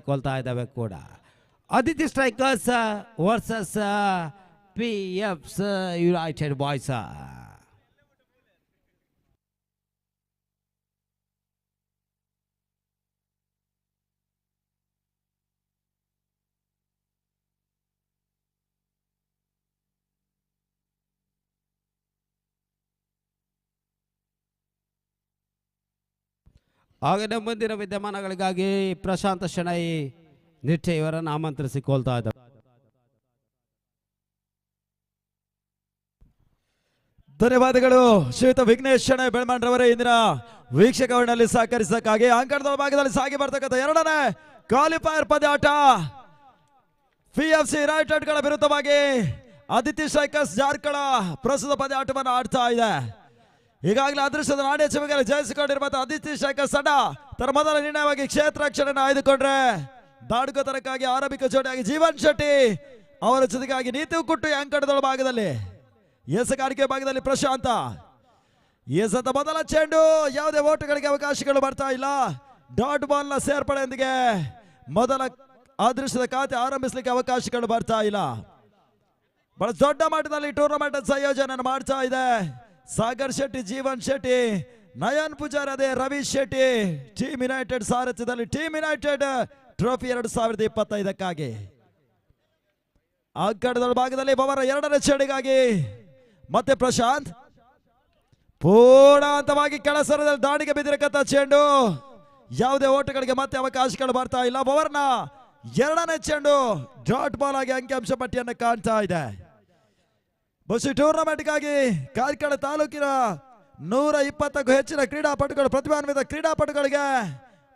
ಕೊಲ್ತಾ ಇದ್ದಾವೆ ಕೂಡ. Aditya strikers versus PF United boys. ಹಾಗೆಯೇ ಮುಂದಿನ ವಿದ್ಯಮಾನಗಳಿಗಾಗಿ ಪ್ರಶಾಂತ್ ಶೆಣೈ ನಿಟ್ಟೆ ಇವರನ್ನು ಆಮಂತ್ರಿಸಿಕೊಳ್ತಾ ಇದ್ದಾರೆ. ಧನ್ಯವಾದಗಳು ಶ್ರೀಯುತ ವಿಘ್ನೇಶ್ ಶೆಣೈ ಬೆಳ್ಮಂಡ್ರವರೇ. ಇಂದಿನ ವೀಕ್ಷಕರಲ್ಲಿ ಸಹಕರಿಸಕ್ಕಾಗಿ ಅಂಕಣದ ಭಾಗದಲ್ಲಿ ಸಾಗಿ ಬರ್ತಕ್ಕಂಥ ಎರಡನೇ ಕ್ವಾಲಿಫೈಯರ್ ಪಂದ್ಯಾಟ PFC ಯುನೈಟೆಡ್ ಗಳ ವಿರುದ್ಧವಾಗಿ ಆದಿತ್ಯ ಸ್ಟ್ರೈಕರ್ಸ್ ಜಾರ್ಕಳ ಪ್ರಸ್ತುತ ಪಂದ್ಯಾಟವನ್ನು ಆಡ್ತಾ ಇದೆ. ಈಗಾಗಲೇ ಅದೃಷ್ಟದ ನಾಣ್ಯ ಚಿಮುಗೆಯಲ್ಲಿ ಜಯಿಸಿಕೊಂಡಿರುವಂತಹ ಆದಿತ್ಯ ಸ್ಟ್ರೈಕರ್ಸ್ ತಂಡ ತನ್ನ ಮೊದಲ ನಿರ್ಣಯವಾಗಿ ಕ್ಷೇತ್ರ ರಕ್ಷಣೆಯನ್ನು ಆಯ್ದುಕೊಂಡ್ರೆ ದಾಡುಕೋತನಕ್ಕಾಗಿ ಆರಂಭಿಕ ಜೋಡಿಯಾಗಿ ಜೀವನ್ ಶೆಟ್ಟಿ ಅವರ ಜೊತೆಗಾಗಿ ನೀತಿ ಕುಟ್ಟು ಅಂಕಣದ ಭಾಗದಲ್ಲಿ ಎಸಗಾರಿಕೆ ಭಾಗದಲ್ಲಿ ಪ್ರಶಾಂತ ಎಸೆದ ಮೊದಲ ಚೆಂಡು ಯಾವುದೇ ಓಟಗಳಿಗೆ ಅವಕಾಶಗಳು ಬರ್ತಾ ಇಲ್ಲ. ಡಾಟ್ ಬಾಲ್ ನ ಸೇರ್ಪಡೆಯೊಂದಿಗೆ ಮೊದಲ ಅದೃಷ್ಟದ ಖಾತೆ ಆರಂಭಿಸಲಿಕ್ಕೆ ಅವಕಾಶಗಳು ಬರ್ತಾ ಇಲ್ಲ. ಬಹಳ ದೊಡ್ಡ ಮಟ್ಟದಲ್ಲಿ ಟೂರ್ನಮೆಂಟ್ ಸಂಯೋಜನೆ ಮಾಡ್ತಾ ಇದೆ ಸಾಗರ್ ಶೆಟ್ಟಿ, ಜೀವನ್ ಶೆಟ್ಟಿ, ನಯನ್ ಪೂಜಾರಿ, ಅದೇ ರವಿ ಶೆಟ್ಟಿ. ಟೀಮ್ ಯುನೈಟೆಡ್ ಸಾರಥ್ಯದಲ್ಲಿ ಟೀಮ್ ಯುನೈಟೆಡ್ ಟ್ರೋಫಿ 2025ಕ್ಕಾಗಿ ಅಂಕಣದ ಭಾಗದಲ್ಲಿ ಅವರ ಎರಡನೇ ಚೆಂಡಿಗಾಗಿ ಮತ್ತೆ ಪ್ರಶಾಂತ್ ಪೂರ್ಣಾಂತವಾಗಿ ಕೆಳಸರದಲ್ಲಿ ದಾಡಿಗೆ ಬಿದ್ದಿರಕಂತ ಚೆಂಡು ಯಾವುದೇ ಓಟಗಳಿಗೆ ಮತ್ತೆ ಅವಕಾಶಗಳು ಬರ್ತಾ ಇಲ್ಲ. ಪವರ್ನ ಎರಡನೇ ಚೆಂಡು ಡಾಟ್ ಬಾಲ್ ಆಗಿ ಅಂಕಿಅಂಶ ಪಟ್ಟಿಯನ್ನು ಕಾಣ್ತಾ ಇದೆ. ಬಸ್ಸು ಟೂರ್ನಮೆಂಟ್ಗಾಗಿ ಕಾರ್ಕಳ ತಾಲೂಕಿನ 120ಕ್ಕೂ ಹೆಚ್ಚಿನ ಕ್ರೀಡಾಪಟುಗಳು, ಪ್ರತಿಭಾನ್ವಿತ ಕ್ರೀಡಾಪಟುಗಳಿಗೆ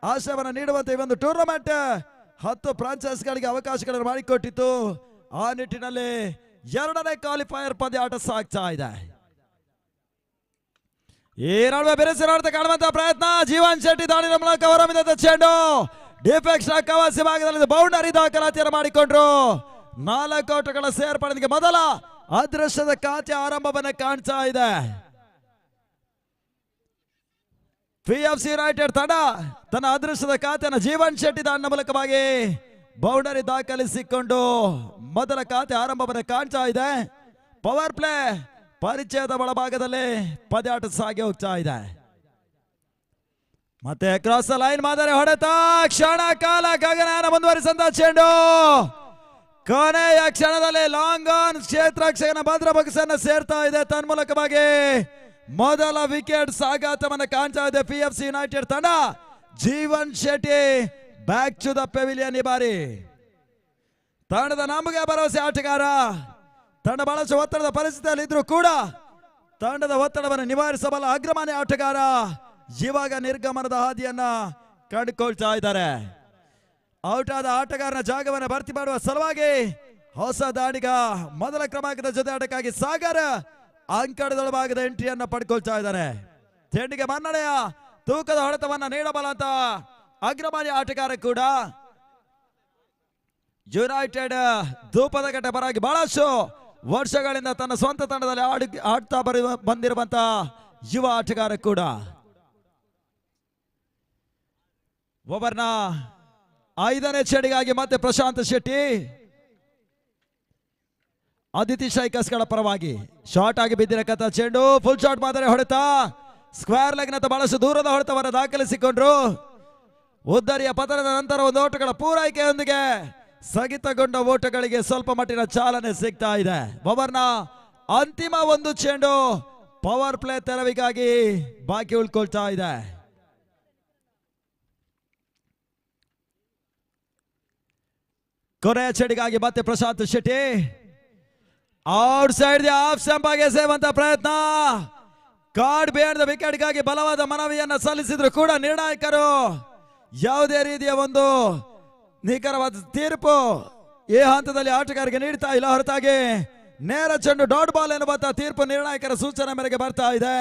ಆಶಯವನ್ನು ನೀಡುವಂತೆ ಈ ಒಂದು ಟೂರ್ನಮೆಂಟ್ 10 ಫ್ರಾಂಚೈಸ್ಗಳಿಗೆ ಅವಕಾಶಗಳನ್ನು ಮಾಡಿಕೊಟ್ಟಿತ್ತು. ಆ ನಿಟ್ಟಿನಲ್ಲಿ ಎರಡನೇ ಕ್ವಾಲಿಫೈಯರ್ ಪಂದ್ಯಾಟ ಸಾಗ್ತಾ ಇದೆ. ಈ ನಡುವೆ ಬೆರೆಸಿರಾಡ್ತ ಕಾಣುವಂತಹ ಪ್ರಯತ್ನ ಜೀವನ್ ಶೆಟ್ಟಿ ದಾಳಿನ ಮೂಲಕ ಹೊರಬಿದ್ದ ಚೆಂಡು ಡಿಫೆಕ್ಸ್ ಕವಾಸಿ ಭಾಗದಲ್ಲಿ ಬೌಂಡರಿ ದಾಖಲಾತಿಯನ್ನು ಮಾಡಿಕೊಂಡ್ರು. 4 ಓಟಗಳ ಸೇರ್ಪಡೆಗೆ ಮೊದಲ ಅದೃಷ್ಟದ ಖಾತೆ ಆರಂಭವನ್ನು ಕಾಣ್ತಾ ಇದೆ. PFC ಯುನೈಟೆಡ್ ತಂಡ ತನ್ನ ಅದೃಷ್ಟದ ಖಾತೆಯನ್ನು ಜೀವನ್ ಶೆಟ್ಟಿ ದಾಳಿನ ಮೂಲಕವಾಗಿ ಬೌಂಡರಿ ದಾಖಲಿಸಿಕೊಂಡು ಮೊದಲ ಖಾತೆ ಆರಂಭವನ್ನು ಕಾಣ್ತಾ ಇದೆ. ಪವರ್ ಪ್ಲೇ ಪರಿಚಯದ ಒಳಭಾಗದಲ್ಲಿ ಪಂದ್ಯಾಟ ಸಾಗಿ ಹೋಗ್ತಾ ಇದೆ. ಮತ್ತೆ ಕ್ರಾಸ್ ಲೈನ್ ಮಾದರಿ ಹೊಡೆತ ಕ್ಷಣ ಕಾಲ ಗಗನಯಾನ ಮುಂದುವರಿಸಿದ ಚೆಂಡು ಕೊನೆಯ ಕ್ಷಣದಲ್ಲಿ ಲಾಂಗ್ ಆನ್ ಕ್ಷೇತ್ರ ರಕ್ಷಕನ ಭದ್ರ ಬೊಗಸನ್ನು ಸೇರ್ತಾ ಇದೆ. ತನ್ಮೂಲಕವಾಗಿ ಮೊದಲ ವಿಕೆಟ್ ಸಾಗಾಟವನ್ನು ಕಾಣ್ತಾ ಇದೆ PFC ಯುನೈಟೆಡ್ ತಂಡ. Jeevan Shetty back to the pavilion. ಈ ಬಾರಿ ತಂಡದ ನಮಗೆ ಭರವಸೆ ಆಟಗಾರ. ತಂಡ ಬಹಳಷ್ಟು ಒತ್ತಡದ ಪರಿಸ್ಥಿತಿಯಲ್ಲಿ ಇದ್ರೂ ಕೂಡ ತಂಡದ ಒತ್ತಡವನ್ನು ನಿವಾರಿಸಬಲ್ಲ ಅಗ್ರಮಾನ್ಯ ಆಟಗಾರ. ಇವಾಗ ನಿರ್ಗಮನದ ಹಾದಿಯನ್ನ ಕಂಡುಕೊಳ್ತಾ ಇದ್ದಾರೆ. ಔಟ್ ಆದ ಆಟಗಾರನ ಜಾಗವನ್ನು ಭರ್ತಿ ಮಾಡುವ ಸಲುವಾಗಿ ಹೊಸ ದಾಡಿಗ ಮೊದಲ ಕ್ರಮಾಂಕದ ಜೊತೆ ಆಟಕ್ಕಾಗಿ ಸಾಗರ್ ಅಂಕಣದ ಭಾಗದ ಎಂಟ್ರಿಯನ್ನ ಪಡ್ಕೊಳ್ತಾ ಇದ್ದಾರೆ. ಚೆಂಡಿಗೆ ಮನ್ನಣೆಯ ತೂಕದ ಹೊಡೆತವನ್ನ ನೀಡಬಲ್ಲ ಅಂತ ಅಗ್ರಮಾನ್ಯ ಆಟಗಾರ ಕೂಡ ಯುನೈಟೆಡ್ ಧೂಪದ ಘಟ್ಟ ಪರವಾಗಿ ಬಹಳಷ್ಟು ವರ್ಷಗಳಿಂದ ತನ್ನ ಸ್ವಂತ ತಂಡದಲ್ಲಿ ಆಡ್ತಾ ಬಂದಿರುವಂತ ಯುವ ಆಟಗಾರ ಕೂಡ. ಓವರ್ನ 5ನೇ ಚೆಂಡಿಗಾಗಿ ಮತ್ತೆ ಪ್ರಶಾಂತ್ ಶೆಟ್ಟಿ ಆದಿತ್ಯ ಸ್ಟ್ರೈಕರ್ಸ್ ಗಳ ಪರವಾಗಿ ಶಾರ್ಟ್ ಆಗಿ ಬಿದ್ದಿರಕಂತ ಚೆಂಡು ಫುಲ್ ಶಾಟ್ ಮಾದರಿ ಹೊಡೆತ ಸ್ಕ್ವೇರ್ ಲೆಗ್ ನತ್ತ ಬಹಳಷ್ಟು ದೂರದ ಹೊಡೆತವನ್ನು ದಾಖಲಿಸಿಕೊಂಡ್ರು. ಉದ್ದರಿಯ ಪತನದ ನಂತರ ಒಂದು ಓಟಗಳ ಪೂರೈಕೆಯೊಂದಿಗೆ ಸ್ಥಗಿತಗೊಂಡ ಓಟಗಳಿಗೆ ಸ್ವಲ್ಪ ಮಟ್ಟಿನ ಚಾಲನೆ ಸಿಗ್ತಾ ಇದೆ. ಓವರ್ನ ಅಂತಿಮ ಒಂದು ಚೆಂಡು ಪವರ್ ಪ್ಲೇ ತೆರವಿಗಾಗಿ ಬಾಕಿ ಉಳ್ಕೊಳ್ತಾ ಇದೆ. ಕೊನೆಯ ಚೆಂಡಿಗಾಗಿ ಮತ್ತೆ Prashant Shetty outside the off stump ಆಗಿ ಎಸೆಯುವಂತ ಪ್ರಯತ್ನ. ಕಾರ್ಡ್ ಬೇಡದ ವಿಕೆಟ್ಗಾಗಿ ಬಲವಾದ ಮನವಿಯನ್ನ ಸಲ್ಲಿಸಿದ್ರು ಕೂಡ ನಿರ್ಣಾಯಕರು ಯಾವುದೇ ರೀತಿಯ ಒಂದು ನಿಖರವಾದ ತೀರ್ಪು ಈ ಹಂತದಲ್ಲಿ ಆಟಗಾರರಿಗೆ ನೀಡ್ತಾ ಇಲ್ಲ. ಹೊರತಾಗಿ ನೇರ ಚೆಂಡು ಡಾಟ್ ಬಾಲ್ ಎನ್ನುವಂತ ತೀರ್ಪು ನಿರ್ಣಾಯಕರ ಸೂಚನೆ ಮೇರೆಗೆ ಬರ್ತಾ ಇದೆ.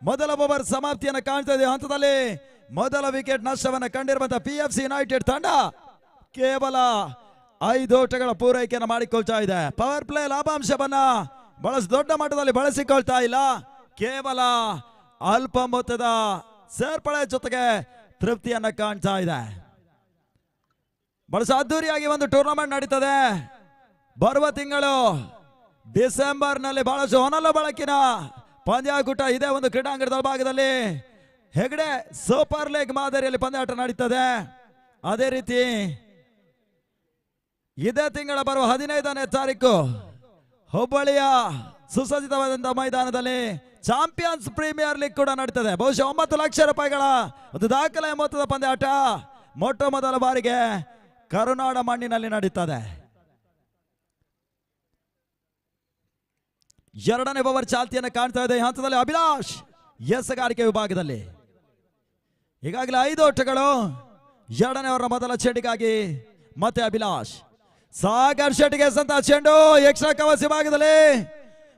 ಮೊದಲ ಓವರ್ ಸಮಾಪ್ತಿಯನ್ನು ಕಾಣ್ತಾ ಇದೆ. ಹಂತದಲ್ಲಿ ಮೊದಲ ವಿಕೆಟ್ ನಷ್ಟವನ್ನು ಕಂಡಿರುವಂತಹ PFC ಯುನೈಟೆಡ್ ತಂಡ ಕೇವಲ 5 ಓಟಗಳ ಪೂರೈಕೆಯನ್ನು ಮಾಡಿಕೊಳ್ತಾ ಇದೆ. ಪವರ್ ಪ್ಲೇ ಲಾಭಾಂಶವನ್ನ ಬಹಳಷ್ಟು ದೊಡ್ಡ ಮಟ್ಟದಲ್ಲಿ ಬಳಸಿಕೊಳ್ತಾ ಇಲ್ಲ. ಕೇವಲ ಅಲ್ಪ ಮೊತ್ತದ ಸೇರ್ಪಡೆ ಜೊತೆಗೆ ತೃಪ್ತಿಯನ್ನ ಕಾಣ್ತಾ ಇದೆ. ಬಹಳ ಅದ್ದೂರಿಯಾಗಿ ಒಂದು ಟೂರ್ನಮೆಂಟ್ ನಡೀತದೆ. ಬರುವ ತಿಂಗಳು ಡಿಸೆಂಬರ್ ನಲ್ಲಿ ಬಹಳಷ್ಟು ಹೊನಲ ಬಳಕಿನ ಪಂದ್ಯಾಕೂಟ ಇದೇ ಒಂದು ಕ್ರೀಡಾಂಗಣದ ಭಾಗದಲ್ಲಿ ಹೆಗಡೆ ಸೂಪರ್ ಲೀಗ್ ಮಾದರಿಯಲ್ಲಿ ಪಂದ್ಯಾಟ ನಡೀತದೆ. ಅದೇ ರೀತಿ ಇದೇ ತಿಂಗಳ ಬರುವ 15ನೇ ತಾರೀಕು ಹುಬ್ಬಳ್ಳಿಯ ಸುಸಜ್ಜಿತವಾದಂತಹ ಮೈದಾನದಲ್ಲಿ ಚಾಂಪಿಯನ್ಸ್ ಪ್ರೀಮಿಯರ್ ಲೀಗ್ ಕೂಡ ನಡೀತದೆ. ಬಹುಶಃ 9 ಲಕ್ಷ ರೂಪಾಯಿಗಳ ಒಂದು ದಾಖಲೆ ಮೊತ್ತದ ಪಂದ್ಯಾಟ ಮೊಟ್ಟ ಮೊದಲ ಬಾರಿಗೆ ಕರುನಾಡ ಮಣ್ಣಿನಲ್ಲಿ ನಡೀತದೆ. 2ನೇ ಓವರ್ ಚಾಲ್ತಿಯನ್ನು ಕಾಣ್ತಾ ಇದೆ. ಈ ಹಂತದಲ್ಲಿ ಅಭಿಲಾಷ್ ಎಸಗಾರಿಕೆ ವಿಭಾಗದಲ್ಲಿ ಈಗಾಗಲೇ 5 ಓಟಗಳು. 2ನೇ ಓವರ್ ಮೊದಲ ಚೆಂಡಿಗಾಗಿ ಮತ್ತೆ ಅಭಿಲಾಷ್. ಸಾಗರ್ ಶೆಟ್ಟಿಗೆ ಸಂತ ಚೆಂಡು ಎಕ್ಸ್ಟ್ರಾ ಕವರ್ಸ್ ವಿಭಾಗದಲ್ಲಿ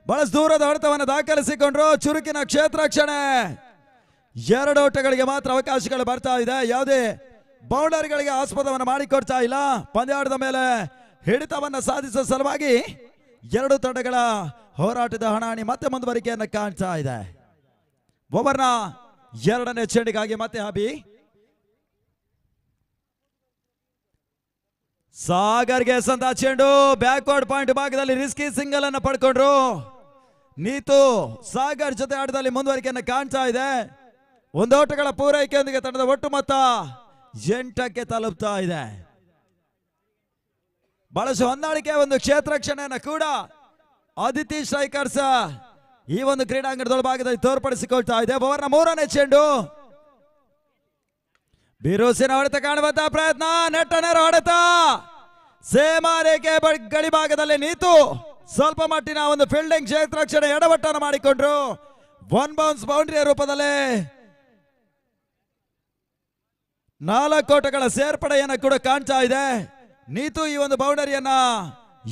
ಬಹಳಷ್ಟು ದೂರದ ಹೊಡೆತವನ್ನು ದಾಖಲಿಸಿಕೊಂಡ್ರು. ಚುರುಕಿನ ಕ್ಷೇತ್ರ ರಕ್ಷಣೆ. 2 ಓಟಗಳಿಗೆ ಮಾತ್ರ ಅವಕಾಶಗಳು ಬರ್ತಾ ಇದೆ. ಯಾವುದೇ ಬೌಂಡರಿಗಳಿಗೆ ಆಸ್ಪದವನ್ನು ಮಾಡಿಕೊಡ್ತಾ ಇಲ್ಲ. ಪಂದ್ಯಾಟದ ಮೇಲೆ ಹಿಡಿತವನ್ನು ಸಾಧಿಸುವ ಸಲುವಾಗಿ 2 ತಂಡಗಳ ಹೋರಾಟದ ಹಣಾಹಣಿ ಮತ್ತೆ ಮುಂದುವರಿಕೆಯನ್ನು ಕಾಣ್ತಾ ಇದೆ. ಓವರ್ನ 2ನೇ ಚೆಂಡಿಗಾಗಿ ಮತ್ತೆ ಅಭಿ. ಸಾಗರ್ಗೆ ಸಂತ ಚೆಂಡು ಬ್ಯಾಕ್ವರ್ಡ್ ಪಾಯಿಂಟ್ ಭಾಗದಲ್ಲಿ ರಿಸ್ಕಿ ಸಿಂಗಲ್ ಅನ್ನು ಪಡ್ಕೊಂಡ್ರು. ನೀತು ಸಾಗರ್ ಜೊತೆ ಆಟದಲ್ಲಿ ಮುಂದುವರಿಕೆಯನ್ನು ಕಾಣ್ತಾ ಇದೆ. 1 ಓಟಗಳ ಪೂರೈಕೆಯೊಂದಿಗೆ ತಂಡದ ಒಟ್ಟು ಮೊತ್ತ 8ಕ್ಕೆ ತಲುಪ್ತಾ ಇದೆ. ಬಹಳಷ್ಟು ಹೊಂದಾಣಿಕೆ ಒಂದು ಕ್ಷೇತ್ರ ರಕ್ಷಣೆಯನ್ನು ಕೂಡ ಆದಿತ್ಯ ಸ್ಟ್ರೈಕರ್ಸ್ ಈ ಒಂದು ಕ್ರೀಡಾಂಗಣದ ಭಾಗದಲ್ಲಿ ತೋರ್ಪಡಿಸಿಕೊಳ್ತಾ ಇದೆ. ಓವರ್ನ 3ನೇ ಚೆಂಡು ಬಿರುಸಿನ ಹೊಡೆತ ಕಾಣುವಂತಹ ಪ್ರಯತ್ನ. ನೆಟ್ಟನೇರ ಹೊಡೆತ ಸೇಮಾ ರೇಖೆ ಗಡಿ ಭಾಗದಲ್ಲಿ ನೀತು ಸ್ವಲ್ಪ ಮಟ್ಟಿನ ಒಂದು ಫೀಲ್ಡಿಂಗ್ ಕ್ಷೇತ್ರ ರಕ್ಷಣೆ ಎಡವಟ್ಟನ್ನು ಮಾಡಿಕೊಂಡ್ರು. 1 ಬೌನ್ಸ್ ಬೌಂಡ್ರಿಯ ರೂಪದಲ್ಲಿ 4 ಓಟಗಳ ಸೇರ್ಪಡೆಯನ್ನು ಕೂಡ ಕಾಣ್ತಾ ಇದೆ. ನೀತು ಈ ಒಂದು ಬೌಂಡರಿಯನ್ನ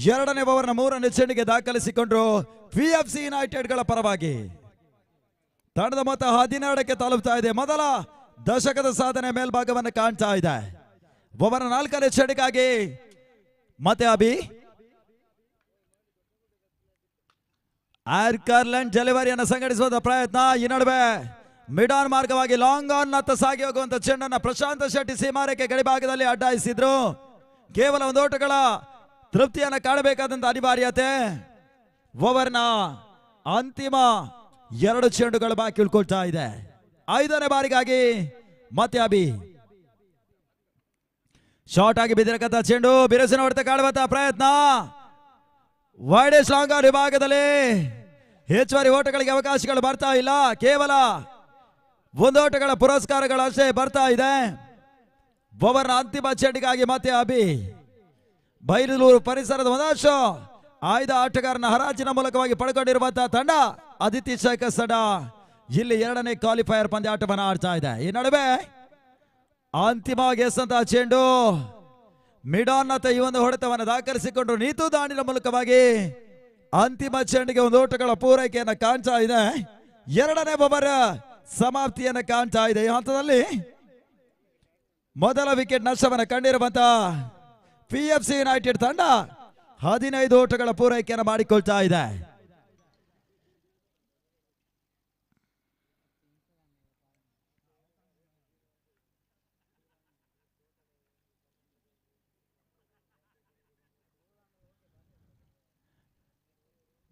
2ನೇ ಓವರ್ನ 3ನೇ ಚೆಂಡಿಗೆ ದಾಖಲಿಸಿಕೊಂಡ್ರು. PFC ಯುನೈಟೆಡ್ ಗಳ ಪರವಾಗಿ ತಂಡದ ಮೊತ್ತ 12ಕ್ಕೆ ತಲುಪ್ತಾ ಇದೆ. ಮೊದಲ ದಶಕದ ಸಾಧನೆ ಮೇಲ್ಭಾಗವನ್ನು ಕಾಣ್ತಾ ಇದೆ. ಓವರ್ನ 4ನೇ ಚೆಂಡಿಗಾಗಿ ಮತ್ತೆ ಅಭಿ. ಆರ್ಕರ್ಲೆಂಡ್ ಡೆಲಿವರಿಯನ್ನು ಸಂಘಟಿಸುವ ಪ್ರಯತ್ನ. ಈ ನಡುವೆ ಮಿಡ್ ಆನ್ ಮಾರ್ಗವಾಗಿ ಲಾಂಗ್ ಆನ್ ನತ್ತ ಸಾಗಿ ಹೋಗುವಂತ ಚೆಂಡನ್ನು ಪ್ರಶಾಂತ್ ಶೆಟ್ಟಿ ಸೀಮಾರೇಖೆ ಗಡಿಭಾಗದಲ್ಲಿ ಅಡ್ಡಾಯಿಸಿದ್ರು. ಕೇವಲ 1 ಓಟಗಳ ತೃಪ್ತಿಯನ್ನು ಕಾಣಬೇಕಾದಂತ ಅನಿವಾರ್ಯತೆ. ಓವರ್ನ ಅಂತಿಮ 2 ಚೆಂಡುಗಳು ಬಾಕಿ ಉಳ್ಕೊಳ್ತಾ ಇದೆ. 5ನೇ ಬಾರಿಗಾಗಿ ಮತ್ತೆ ಅಭಿ. ಶಾರ್ಟ್ ಆಗಿ ಬಿದ್ದಿರಕಂತ ಚೆಂಡು ಬಿರುಸಿನ ಹೊಡೆತ ಕಾಣುವಂತಹ ಪ್ರಯತ್ನ. ವೈಡೆಸ್ಟ್ ಲಾಂಗ್ ಆನ್ ವಿಭಾಗದಲ್ಲಿ ಹೆಚ್ಚುವರಿ ಓಟಗಳಿಗೆ ಅವಕಾಶಗಳು ಬರ್ತಾ ಇಲ್ಲ. ಕೇವಲ 1 ಓಟಗಳ ಪುರಸ್ಕಾರಗಳು ಅಷ್ಟೇ ಬರ್ತಾ ಇದೆ. ಓವರ್ನ ಅಂತಿಮ ಚೆಂಡಿಗಾಗಿ ಮತ್ತೆ ಅಭಿ. ಬೈಲೂರು ಪರಿಸರದ ಒಂದಷ್ಟು ಆಯ್ದ ಆಟಗಾರನ ಹರಾಜಿನ ಮೂಲಕವಾಗಿ ಪಡ್ಕೊಂಡಿರುವಂತಹ ತಂಡ ಆದಿತ್ಯ ಸ್ಟ್ರೈಕರ್ಸ್ ತಂಡ ಇಲ್ಲಿ 2ನೇ ಕ್ವಾಲಿಫೈಯರ್ ಪಂದ್ಯಾಟವನ್ನು ಆಡ್ತಾ ಇದೆ. ಈ ನಡುವೆ ಅಂತಿಮವಾಗಿ ಎಸೆದಂತಹ ಚೆಂಡು ಮಿಡಾನ್ ಈ ಒಂದು ಹೊಡೆತವನ್ನು ದಾಖಲಿಸಿಕೊಂಡ್ರು. ನೀತು ದಾಂಡಿನ ಮೂಲಕವಾಗಿ ಅಂತಿಮ ಚೆಂಡಿಗೆ 1 ಓಟಗಳ ಪೂರೈಕೆಯನ್ನು ಕಾಣ್ತಾ ಇದೆ. 2ನೇ ಓವರ್ ಸಮಾಪ್ತಿಯನ್ನು ಕಾಣ್ತಾ ಇದೆ. ಈ ಹಂತದಲ್ಲಿ ಮೊದಲ ವಿಕೆಟ್ ನಷ್ಟವನ್ನು ಕಂಡಿರುವಂತಹ PFC ಯುನೈಟೆಡ್ ತಂಡ 15 ಓಟಗಳ ಪೂರೈಕೆಯನ್ನು ಮಾಡಿಕೊಳ್ತಾ ಇದೆ.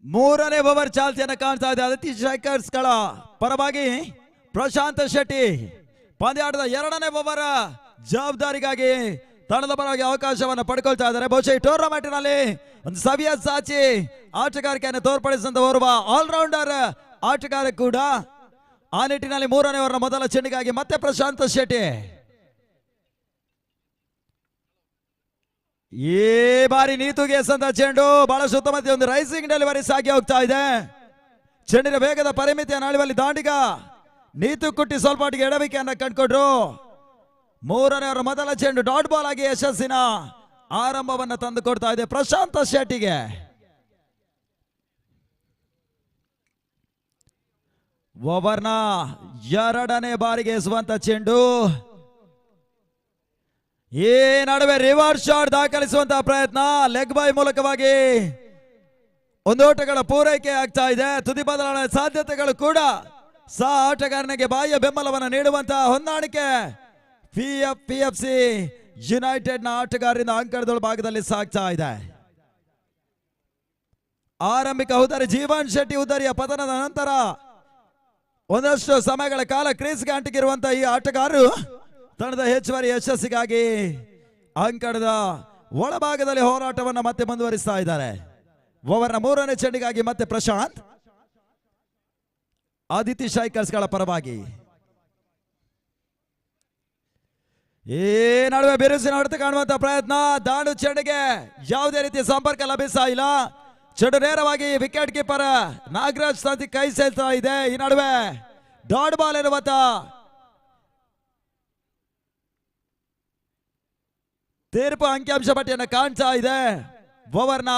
ಮೂರನೇ ಓವರ್ ಚಾಲ್ತಿಯನ್ನು ಕಾಣ್ತಾ ಇದೆ. ಆದಿತ್ಯ ಸ್ಟ್ರೈಕರ್ಸ್ ಗಳ ಪರವಾಗಿ ಪ್ರಶಾಂತ್ ಶೆಟ್ಟಿ ಪಂದ್ಯಾಟದ 2ನೇ ಓವರ್ ಜವಾಬ್ದಾರಿಗಾಗಿ ತಂಡದ ಪರವಾಗಿ ಅವಕಾಶವನ್ನು ಪಡ್ಕೊಳ್ತಾ ಇದ್ದಾರೆ. ಬಹುಶಃ ಈ ಟೂರ್ನಮೆಂಟ್ ನಲ್ಲಿ ಒಂದು ಸವಿಯ ಸಾಚಿ ಆಟಗಾರಿಕೆಯನ್ನು ತೋರ್ಪಡಿಸಿದಂತ ಓರ್ವ ಆಲ್ರೌಂಡರ್ ಆಟಗಾರ ಕೂಡ. ಆ ನಿಟ್ಟಿನಲ್ಲಿ 3ನೇ ಓವರ್ನ ಮೊದಲ ಚೆಂಡಿಗಾಗಿ ಮತ್ತೆ ಪ್ರಶಾಂತ್ ಶೆಟ್ಟಿ. ಈ ಬಾರಿ ನೀತುಗೆ ಎಸೆದ ಚೆಂಡು ಬಹಳ ಸುತ್ತಮುತ್ತ ಒಂದು ರೈಸಿಂಗ್ ಡೆಲಿವರಿ ಸಾಗಿ ಹೋಗ್ತಾ ಇದೆ. ಚೆಂಡಿನ ವೇಗದ ಪರಿಮಿತಿಯನ್ನು ಅಳೆಯುವಲ್ಲಿ ದಾಂಡಿಗ ನೀತು ಕುಟ್ಟಿ ಸ್ವಲ್ಪ ಮಟ್ಟಿಗೆ ಎಡವಿಕೆಯನ್ನು ಕಂಡುಕೊಂಡ್ರು. 3ನೇ ಓವರ್ ಮೊದಲ ಚೆಂಡು ಡಾಟ್ ಬಾಲ್ ಆಗಿ ಯಶಸ್ಸಿನ ಆರಂಭವನ್ನು ತಂದು ಕೊಡ್ತಾ ಇದೆ ಪ್ರಶಾಂತ್ ಶೆಟ್ಟಿಗೆ. ಓವರ್ನ 2ನೇ ಬಾರಿಗೆ ಎಸೆಯುವಂತ ಚೆಂಡು. ಈ ನಡುವೆ ರಿವರ್ಸ್ ಶಾಟ್ ದಾಖಲಿಸುವಂತಹ ಪ್ರಯತ್ನ ಲೆಗ್ ಬೈ ಮೂಲಕವಾಗಿ 1 ಓಟಗಳ ಪೂರೈಕೆ ಆಗ್ತಾ ಇದೆ. ತುದಿ ಬದಲಾವಣೆ ಸಾಧ್ಯತೆಗಳು ಕೂಡ ಸಹ ಆಟಗಾರನಿಗೆ ಬಾಹ್ಯ ಬೆಂಬಲವನ್ನು ನೀಡುವಂತಹ ಹೊಂದಾಣಿಕೆ PFC ಯುನೈಟೆಡ್ ನ ಆಟಗಾರರಿಂದ ಅಂಕಣದ ಭಾಗದಲ್ಲಿ ಸಾಗ್ತಾ ಇದೆ. ಆರಂಭಿಕ ಉದಾರಿ ಜೀವನ್ ಶೆಟ್ಟಿ ಉದಾರಿಯ ಪತನದ ನಂತರ ಒಂದಷ್ಟು ಸಮಯಗಳ ಕಾಲ ಕ್ರೀಸ್ಗೆ ಅಂಟಿಗಿರುವಂತಹ ಈ ಆಟಗಾರರು ತಂಡದ ಹೆಚ್ಚುವರಿ ಯಶಸ್ಸಿಗಾಗಿ ಅಂಕಣದ ಒಳಭಾಗದಲ್ಲಿ ಹೋರಾಟವನ್ನು ಮತ್ತೆ ಮುಂದುವರಿಸ್ತಾ ಇದ್ದಾರೆ. ಓವರ್ನ 3ನೇ ಚೆಂಡಿಗಾಗಿ ಮತ್ತೆ ಪ್ರಶಾಂತ್ ಆದಿತ್ಯ ಸ್ಟ್ರೈಕರ್ಸ್ಗಳ ಪರವಾಗಿ. ಈ ನಡುವೆ ಬಿರುಸಿನ ಹೊಡೆತ ಕಾಣುವಂತ ಪ್ರಯತ್ನ. ದಾಂಡು ಚೆಂಡಿಗೆ ಯಾವುದೇ ರೀತಿಯ ಸಂಪರ್ಕ ಲಭಿಸ್ತಾ ಇಲ್ಲ. ಚೆಂಡು ನೇರವಾಗಿ ವಿಕೆಟ್ ಕೀಪರ್ ನಾಗರಾಜ್ ತಂತಿ ಕೈ ಸೇರ್ತಾ ಇದೆ. ಈ ನಡುವೆ ಡಾಟ್ ಬಾಲ್ ಎನ್ನುವಂತ ತೀರ್ಪು ಅಂಕಿಅಂಶ ಪಟ್ಟಿಯನ್ನು ಕಾಣ್ತಾ ಇದೆ. ಓವರ್ನ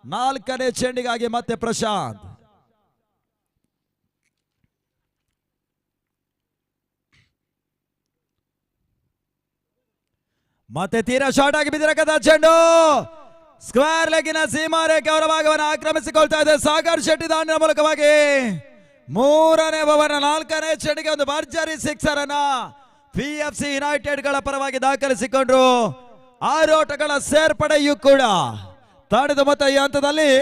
4ನೇ ಚೆಂಡಿಗಾಗಿ ಮತ್ತೆ ಪ್ರಶಾಂತ್. ಮತ್ತೆ ತೀರಾ ಶಾರ್ಟ್ ಆಗಿ ಬಿದ್ದಿರಕದ ಚೆಂಡು ಸ್ಕ್ವೇರ್ ಲೆಗ್ಗಿನ ಸೀಮಾ ರೇಖೆ ಅವರ ಭಾಗವನ್ನು ಆಕ್ರಮಿಸಿಕೊಳ್ತಾ ಇದೆ. ಸಾಗರ್ ಶೆಟ್ಟಿ ದಾಂಡಿನ ಮೂಲಕವಾಗಿ 3ನೇ ಓವರ್ನ 4ನೇ ಚೆಂಡಿಗೆ ಒಂದು ಭರ್ಜರಿ ಸಿಕ್ಸರ್ ಅನ್ನ PFC ಯುನೈಟೆಡ್ ಗಳ ಪರವಾಗಿ ದಾಖಲಿಸಿಕೊಂಡ್ರು. 6 ಓಟಗಳ ಸೇರ್ಪಡೆಯೂ ಕೂಡ ತಂಡದ ಮೊತ್ತ ಈ ಹಂತದಲ್ಲಿ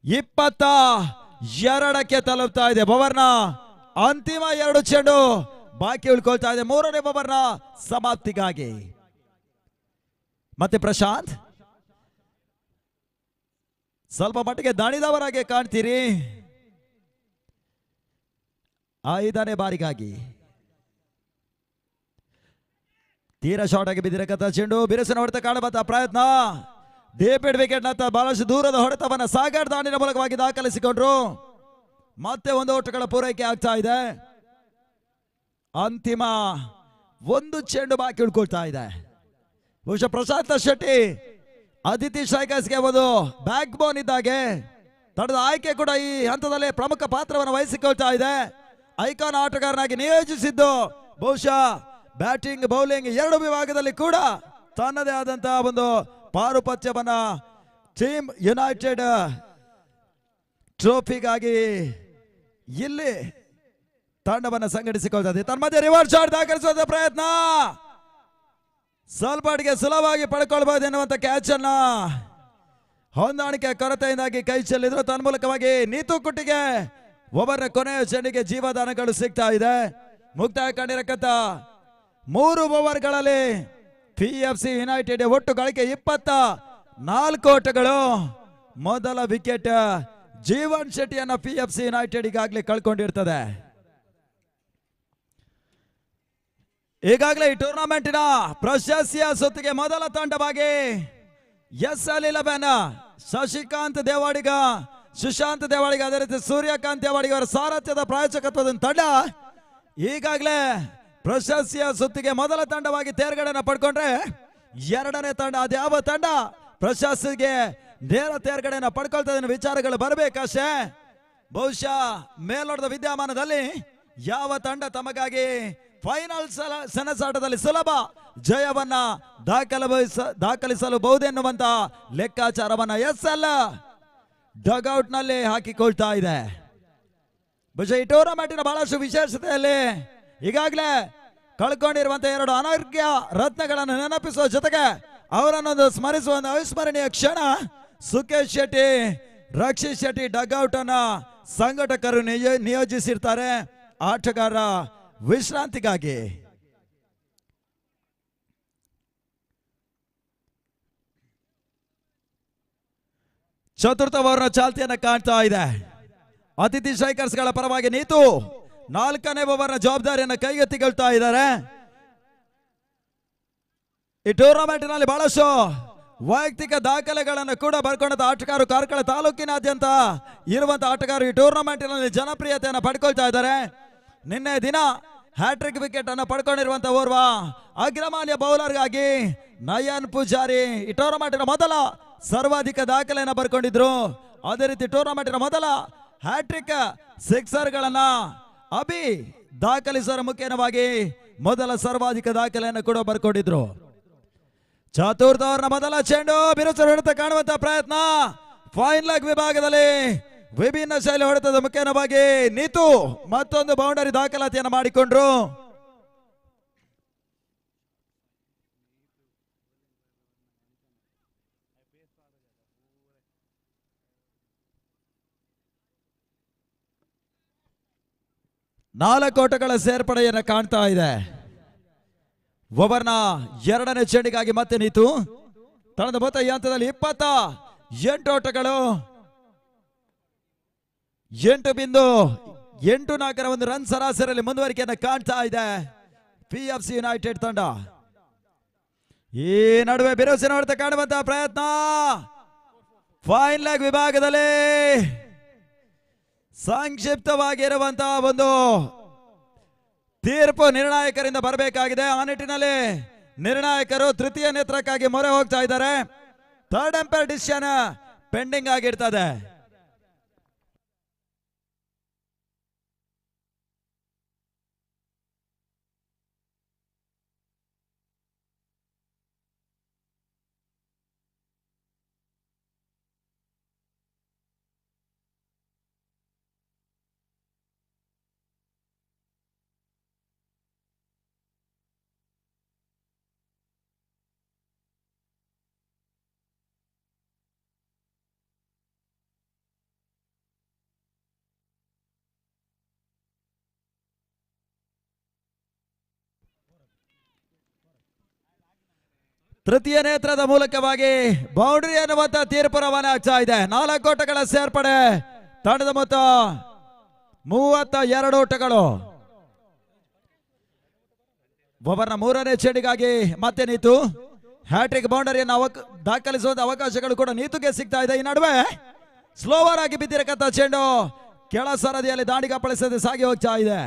22ಕ್ಕೆ ತಲುಪ್ತಾ ಇದೆ. ಓವರ್ನ ಅಂತಿಮ 2 ಚೆಂಡು ಬಾಕಿ ಉಳ್ಕೊಳ್ತಾ ಇದೆ 3ನೇ ಓವರ್ನ ಸಮಾಪ್ತಿಗಾಗಿ. ಮತ್ತೆ ಪ್ರಶಾಂತ್ ಸ್ವಲ್ಪ ಮಟ್ಟಿಗೆ ದಣಿದವರಾಗೆ ಕಾಣ್ತೀರಿ 5ನೇ ಬಾರಿಗಾಗಿ. ತೀರಾ ಶಾರ್ಟ್ ಆಗಿ ಬಿದ್ದಿರಕತ್ತ ಚೆಂಡು ಬಿರುಸಿನ ಹೊಡೆತ ಕಾಣಬಂತ ಪ್ರಯತ್ನ. ಡೇಪಿಡ್ ವಿಕೆಟ್ ನತ್ತ ಬಹಳಷ್ಟು ದೂರದ ಹೊಡೆತವನ್ನ ಸಾಗರ್ ದಾಂಡಿನ ಮೂಲಕವಾಗಿ ದಾಖಲಿಸಿಕೊಂಡ್ರು. ಮತ್ತೆ 1 ಓಟಗಳ ಪೂರೈಕೆ ಆಗ್ತಾ ಇದೆ. ಅಂತಿಮ 1 ಚೆಂಡು ಬಾಕಿ ಉಳ್ಕೊಳ್ತಾ ಇದೆ. ಬಹುಶಃ ಪ್ರಶಾಂತ್ ಶೆಟ್ಟಿ ಆದಿತ್ಯ ಸ್ಟ್ರೈಕರ್ಸ್ಗೆ ಒಂದು ಬ್ಯಾಕ್ ಬೋನ್ ಇದ್ದಾಗೆ ತಂಡದ ಆಯ್ಕೆ ಕೂಡ ಈ ಹಂತದಲ್ಲಿ ಪ್ರಮುಖ ಪಾತ್ರವನ್ನು ವಹಿಸಿಕೊಳ್ತಾ ಇದೆ. ಐಕಾನ್ ಆಟಗಾರನಾಗಿ ನಿಯೋಜಿಸಿದ್ದು ಬಹುಶಃ ಬ್ಯಾಟಿಂಗ್ ಬೌಲಿಂಗ್ 2 ವಿಭಾಗದಲ್ಲಿ ಕೂಡ ತನ್ನದೇ ಆದಂತಹ ಒಂದು ಪಾರುಪತ್ಯವನ್ನ ಟೀಮ್ ಯುನೈಟೆಡ್ ಟ್ರೋಫಿಗಾಗಿ ಇಲ್ಲಿ ತಂಡವನ್ನು ಸಂಘಟಿಸಿಕೊಳ್ತದೆ. ತನ್ಮಧ್ಯೆ ರಿವರ್ಸ್ ಶಾಟ್ ದಾಖಲಿಸುವ ಪ್ರಯತ್ನ ಸ್ವಲ್ಪಟಿಗೆ ಸುಲಭವಾಗಿ ಪಡ್ಕೊಳ್ಬಹುದು ಎನ್ನುವಂತ ಕ್ಯಾಚ್ ಅನ್ನ ಹೊಂದಾಣಿಕೆ ಕೊರತೆಯಿಂದಾಗಿ ಕೈ ಚೆಲ್ಲಿದ್ರು. ತನ್ಮೂಲಕವಾಗಿ ನೀತು ಕುಟ್ಟಿಗೆ ಓವರ್ನ ಕೊನೆಯ ಚೆಂಡಿಗೆ ಜೀವದಾನಗಳು ಸಿಗ್ತಾ ಇದೆ. ಮುಕ್ತಾಯ ಕಂಡಿರಕತ್ತ 3 ಓವರ್ಗಳಲ್ಲಿ PFC ಯುನೈಟೆಡ್ ಒಟ್ಟು ಗಳಿಕೆ 24 ಓಟಗಳು. ಮೊದಲ ವಿಕೆಟ್ ಜೀವನ್ ಶೆಟ್ಟಿಯನ್ನ PFC ಯುನೈಟೆಡ್ ಈಗಾಗಲೇ ಕಳ್ಕೊಂಡಿರ್ತದೆ. ಈಗಾಗಲೇ ಈ ಟೂರ್ನಮೆಂಟಿನ ಪ್ರಶಸ್ತಿಯ ಸುತ್ತಿಗೆ ಮೊದಲ ತಂಡವಾಗಿ SL11 ಶಶಿಕಾಂತ್ ದೇವಾಡಿಗ, ಸುಶಾಂತ್ ದೇವಾಡಿಗ, ಅದೇ ರೀತಿ ಸೂರ್ಯಕಾಂತ್ ದೇವಾಡಿಗ ಅವರ ಸಾರಥ್ಯದ ಪ್ರಾಯೋಜಕತ್ವದ ತಂಡ ಈಗಾಗಲೇ ಪ್ರಶಸ್ತಿಯ ಸುತ್ತಿಗೆ ಮೊದಲ ತಂಡವಾಗಿ ತೇರ್ಗಡೆಯನ್ನು ಪಡ್ಕೊಂಡ್ರೆ 2ನೇ ತಂಡ ಅದ್ಯಾವ ತಂಡ ಪ್ರಶಸ್ತಿಗೆ ನೇರ ತೇರ್ಗಡೆಯನ್ನು ಪಡ್ಕೊಳ್ತದೆ ವಿಚಾರಗಳು ಬರಬೇಕಷ್ಟೇ. ಬಹುಶಃ ಮೇಲ್ನೋಟದ ವಿದ್ಯಮಾನದಲ್ಲಿ ಯಾವ ತಂಡ ತಮಗಾಗಿ ಫೈನಲ್ ಸೆಣಸಾಟದಲ್ಲಿ ಸುಲಭ ಜಯವನ್ನ ದಾಖಲಿಸಲಬಹುದೆನ್ನುವಂತ ಲೆಕ್ಕಾಚಾರವನ್ನ SL ಡಗ್ಔಟ್ ನಲ್ಲಿ ಹಾಕಿಕೊಳ್ತಾ ಇದೆ. ಬಹುಶಃ ಈ ಟೂರ್ನಮೆಂಟಿನ ಬಹಳಷ್ಟು ವಿಶೇಷತೆಯಲ್ಲಿ ಈಗಾಗಲೇ ಕಳ್ಕೊಂಡಿರುವಂತಹ 2 ಅನರ್ಘ್ಯ ರತ್ನಗಳನ್ನು ನೆನಪಿಸುವ ಜೊತೆಗೆ ಅವರನ್ನೊಂದು ಸ್ಮರಿಸುವ ಒಂದು ಅವಿಸ್ಮರಣೀಯ ಕ್ಷಣ. ಸುಖೇಶ್ ಶೆಟ್ಟಿ, ರಕ್ಷಿತ್ ಶೆಟ್ಟಿ ಡಗ್ಔಟ್ ಅನ್ನ ಸಂಘಟಕರು ನಿಯೋಜಿಸಿರ್ತಾರೆ ಆಟಗಾರರ ವಿಶ್ರಾಂತಿಗಾಗಿ. ಚತುರ್ಥ ಓವರ್ನ ಚಾಲ್ತಿಯನ್ನು ಕಾಣ್ತಾ ಇದೆ. ಅತಿಥಿ ಸ್ಟ್ರೈಕರ್ಸ್ಗಳ ಪರವಾಗಿ ನೀತು 4ನೇ ಓವರ್ನ ಜವಾಬ್ದಾರಿಯನ್ನು ಕೈಗೆತ್ತಿಕೊಳ್ತಾ ಇದ್ದಾರೆ. ಈ ಟೂರ್ನಮೆಂಟ್ನಲ್ಲಿ ಬಹಳಷ್ಟು ವೈಯಕ್ತಿಕ ದಾಖಲೆಗಳನ್ನು ಕೂಡ ಬರ್ಕೊಂಡ ಆಟಗಾರರು ಕಾರ್ಕಳ ತಾಲೂಕಿನಾದ್ಯಂತ ಇರುವಂತಹ ಆಟಗಾರರು ಈ ಟೂರ್ನಮೆಂಟ್ನಲ್ಲಿ ಜನಪ್ರಿಯತೆಯನ್ನು ಪಡ್ಕೊಳ್ತಾ ಇದ್ದಾರೆ. ನಿನ್ನೆ ದಿನ ಹ್ಯಾಟ್ರಿಕ್ ವಿಕೆಟ್ ಅನ್ನು ಪಡ್ಕೊಂಡಿರುವಂತಹ ಓರ್ವ ಅಗ್ರಮಾನ್ಯ ಬೌಲರ್ಗಾಗಿ ನಯನ್ ಪೂಜಾರಿ ಈ ಟೂರ್ನಮೆಂಟಿನ ಮೊದಲ ಸರ್ವಾಧಿಕ ದಾಖಲೆಯನ್ನು ಬರ್ಕೊಂಡಿದ್ರು. ಅದೇ ರೀತಿ ಟೂರ್ನಮೆಂಟಿನ ಮೊದಲ ಹ್ಯಾಟ್ರಿಕ್ ಸಿಕ್ಸರ್ಗಳನ್ನ ಅಭಿ ದಾಖಲಿಸುವ ಮುಖೇನವಾಗಿ ಮೊದಲ ಸರ್ವಾಧಿಕ ದಾಖಲೆಯನ್ನು ಕೂಡ ಬರ್ಕೊಂಡಿದ್ರು. ಚತುರ್ಥ ಓವರ್ನ ಮೊದಲ ಚೆಂಡು ಬಿರುಸು ಹೊಡೆತ ಕಾಣುವಂತ ಪ್ರಯತ್ನ. ಫೈನ್ ಲೆಗ್ ವಿಭಾಗದಲ್ಲಿ ವಿಭಿನ್ನ ಶೈಲಿ ಹೊಡೆತದ ಮುಖೇನವಾಗಿ ನೀತು ಮತ್ತೊಂದು ಬೌಂಡರಿ ದಾಖಲಾತಿಯನ್ನು ಮಾಡಿಕೊಂಡ್ರು. 4 ಓಟಗಳ ಸೇರ್ಪಡೆಯನ್ನು ಕಾಣ್ತಾ ಇದೆ. ಓವರ್ನ 2ನೇ ಚೆಂಡಿಗಾಗಿ ಮತ್ತೆ ನೀತು ತಂಡದ ಮೊತ್ತ ಈ ಹಂತದಲ್ಲಿ 28 ಓಟಗಳು 8.84 ಒಂದು ರನ್ ಸರಾಸರಿಯಲ್ಲಿ ಮುಂದುವರಿಕೆಯನ್ನು ಕಾಣ್ತಾ ಇದೆ PFC ಯುನೈಟೆಡ್ ತಂಡ. ಈ ನಡುವೆ ಬಿರುಸಿನ ಹೊಡೆತ ಕಾಣುವಂತಹ ಪ್ರಯತ್ನ ಫೈನ್ ಲೆಗ್ ವಿಭಾಗದಲ್ಲಿ ಸಂಕ್ಷಿಪ್ತವಾಗಿರುವಂತಹ ಒಂದು ತೀರ್ಪು ನಿರ್ಣಾಯಕರಿಂದ ಬರಬೇಕಾಗಿದೆ. ಆ ನಿಟ್ಟಿನಲ್ಲಿ ನಿರ್ಣಾಯಕರು ತೃತೀಯ ನೇತ್ರಕ್ಕಾಗಿ ಮೊರೆ ಹೋಗ್ತಾ ಇದ್ದಾರೆ. ಥರ್ಡ್ ಅಂಪೈರ್ ಡಿಸಿಷನ್ ಪೆಂಡಿಂಗ್ ಆಗಿರ್ತದೆ. ತೃತೀಯ ನೇತ್ರದ ಮೂಲಕವಾಗಿ ಬೌಂಡ್ರಿ ಅನ್ನುವಂತ ತೀರ್ಪು ರವಾನೆ ಆಗ್ತಾ ಇದೆ. 4 ಓಟಗಳ ಸೇರ್ಪಡೆ ತಂಡದ ಮೊತ್ತ 32 ಓಟಗಳು. ಓವರ್ನ 3ನೇ ಚೆಂಡಿಗಾಗಿ ಮತ್ತೆ ನೀತು ಹ್ಯಾಟ್ರಿಕ್ ಬೌಂಡರಿಯನ್ನು ದಾಖಲಿಸುವಂತ ಅವಕಾಶಗಳು ಕೂಡ ನೀತುಗೆ ಸಿಗ್ತಾ ಇದೆ. ಈ ನಡುವೆ ಸ್ಲೋವರ್ ಆಗಿ ಬಿದ್ದಿರಕಂತ ಚೆಂಡು ಕೆಳ ಸರದಿಯಲ್ಲಿ ದಾಂಡಿಗಪ್ಪಳಿಸದೆ ಸಾಗಿ ಹೋಗ್ತಾ ಇದೆ.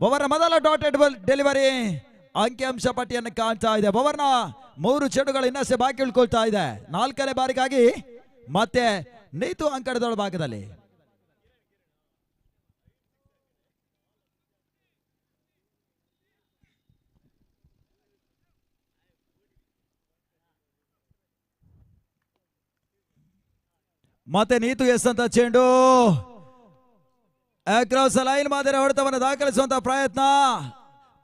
ಓವರ್ನ ಮೊದಲ ಡಾಟೆಡ್ ಡೆಲಿವರಿ ಅಂಕಿಅಂಶ ಪಟ್ಟಿಯನ್ನು ಕಾಣ್ತಾ ಇದೆ. ಓವರ್ನ 3 ಚೆಂಡುಗಳು ಇನ್ನಷ್ಟೇ ಬಾಕಿ ಉಳ್ಕೊಳ್ತಾ ಇದೆ. 4ನೇ ಬಾರಿಗಾಗಿ ಮತ್ತೆ ನೀತು ಅಂಕಣದೊಳ ಭಾಗದಲ್ಲಿ. ಮತ್ತೆ ನೀತು ಎಸ್ಸಂತ ಚೆಂಡು ಅಕ್ರಾಸ್ ಲೈನ್ ಮಾದರಿ ಹೊಡೆತವನ್ನು ದಾಖಲಿಸುವಂತ ಪ್ರಯತ್ನ.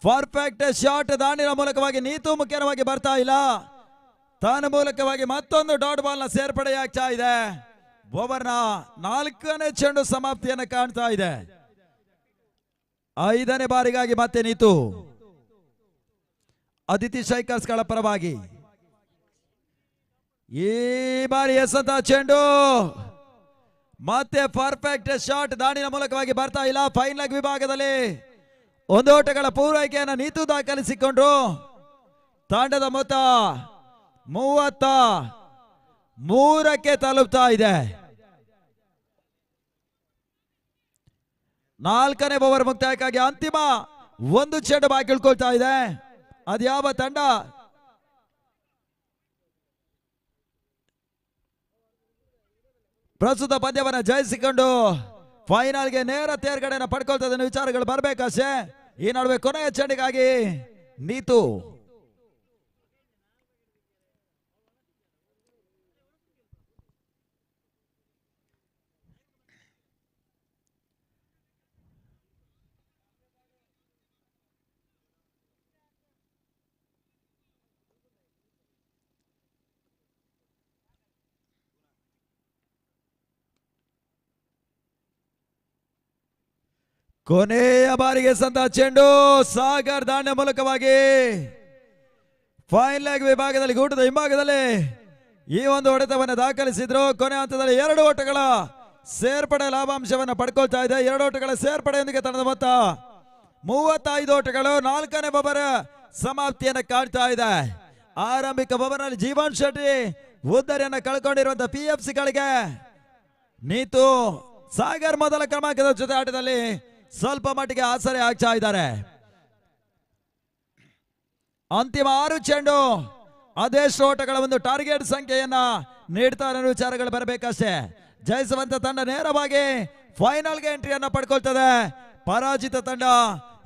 ಪರ್ಫೆಕ್ಟ್ ಶಾಟ್ ದಾಂಡಿನ ಮೂಲಕವಾಗಿ ನೀತು ಮುಖ್ಯವಾಗಿ ಬರ್ತಾ ಇಲ್ಲ. ತಾನ ಮೂಲಕವಾಗಿ ಮತ್ತೊಂದು ಡಾಟ್ ಬಾಲ್ ನ ಸೇರ್ಪಡೆಯಾಗ್ತಾ ಇದೆ. ಓವರ್ನ 4ನೇ ಚೆಂಡು ಸಮಾಪ್ತಿಯನ್ನು ಕಾಣ್ತಾ ಇದೆ. 5ನೇ ಬಾರಿಗಾಗಿ ಮತ್ತೆ ನೀತು ಅದಿತಿ ಶೈಕರ್ಸ್ ಗಳ ಪರವಾಗಿ. ಈ ಬಾರಿ ಎಸೆದ ಚೆಂಡು ಮತ್ತೆ ಪರ್ಫೆಕ್ಟ್ ಶಾಟ್ ದಾಂಡಿನ ಮೂಲಕವಾಗಿ ಬರ್ತಾ ಇಲ್ಲ. ಫೈನ್ ಲೆಗ್ ವಿಭಾಗದಲ್ಲಿ 1 ಓಟಗಳ ಪೂರೈಕೆಯನ್ನು ನೀತು ದಾಖಲಿಸಿಕೊಂಡ್ರು. ತಂಡದ ಮೊತ್ತ 33ಕ್ಕೆ ತಲುಪ್ತಾ ಇದೆ. 4ನೇ ಓವರ್ ಮುಕ್ತಾಯಕ್ಕಾಗಿ ಅಂತಿಮ 1 ಚೆಂಡು ಬಾಕಿ ಉಳ್ಕೊಳ್ತಾ ಇದೆ. ಅದ್ಯಾವ ತಂಡ? ಪ್ರಸ್ತುತ ಪಂದ್ಯವನ್ನು ಜಯಿಸಿಕೊಂಡು ಫೈನಲ್ಗೆ ನೇರ ತೇರ್ಗಡೆಯನ್ನು ಪಡ್ಕೊಳ್ತದೆ ವಿಚಾರಗಳು ಬರಬೇಕಷ್ಟೇ. ಈ ನಡುವೆ ಕೊನೆಯ ಚೆಂಡಿಗಾಗಿ ನೀತು ಕೊನೆಯ ಬಾರಿಗೆ ಸಂದ ಚೆಂಡು ಸಾಗರ್ ದಾಂಡ್ಯ ಮೂಲಕವಾಗಿ ಫೈನ್ ಲೆಗ್ ವಿಭಾಗದಲ್ಲಿ ಗೂಟದ ಹಿಂಭಾಗದಲ್ಲಿ ಈ ಒಂದು ಹೊಡೆತವನ್ನು ದಾಖಲಿಸಿದ್ರು. ಕೊನೆ ಹಂತದಲ್ಲಿ 2 ಓಟಗಳ ಸೇರ್ಪಡೆ ಲಾಭಾಂಶವನ್ನು ಪಡ್ಕೊಳ್ತಾ ಇದೆ. 2 ಓಟಗಳ ಸೇರ್ಪಡೆಯೊಂದಿಗೆ ತಂಡದ ಮೊತ್ತ 35 ಓಟಗಳು. 4ನೇ ಓವರ್ ಸಮಾಪ್ತಿಯನ್ನು ಕಾಣ್ತಾ ಇದೆ. ಆರಂಭಿಕ ಓವರ್ನಲ್ಲಿ ಜೀವನ್ ಶೆಟ್ಟಿ ಉದ್ದರಿಯನ್ನು ಕಳ್ಕೊಂಡಿರುವಂತಹ PFC ಗಳಿಗೆ ನೀತು ಸಾಗರ್ ಮೊದಲ ಕ್ರಮಾಂಕದ ಜೊತೆ ಆಟದಲ್ಲಿ ಸ್ವಲ್ಪ ಮಟ್ಟಿಗೆ ಆಸರೆ ಆಗ್ತಾ ಇದ್ದಾರೆ. ಅಂತಿಮ 6 ಚೆಂಡು ಅದೆಷ್ಟು ಓಟಗಳ ಒಂದು ಟಾರ್ಗೆಟ್ ಸಂಖ್ಯೆಯನ್ನ ನೀಡ್ತಾರೆ ಅನ್ನೋ ವಿಚಾರಗಳು ಬರಬೇಕಷ್ಟೇ. ಜಯಿಸುವಂತ ತಂಡ ನೇರವಾಗಿ ಫೈನಲ್ಗೆ ಎಂಟ್ರಿಯನ್ನ ಪಡ್ಕೊಳ್ತದೆ. ಪರಾಜಿತ ತಂಡ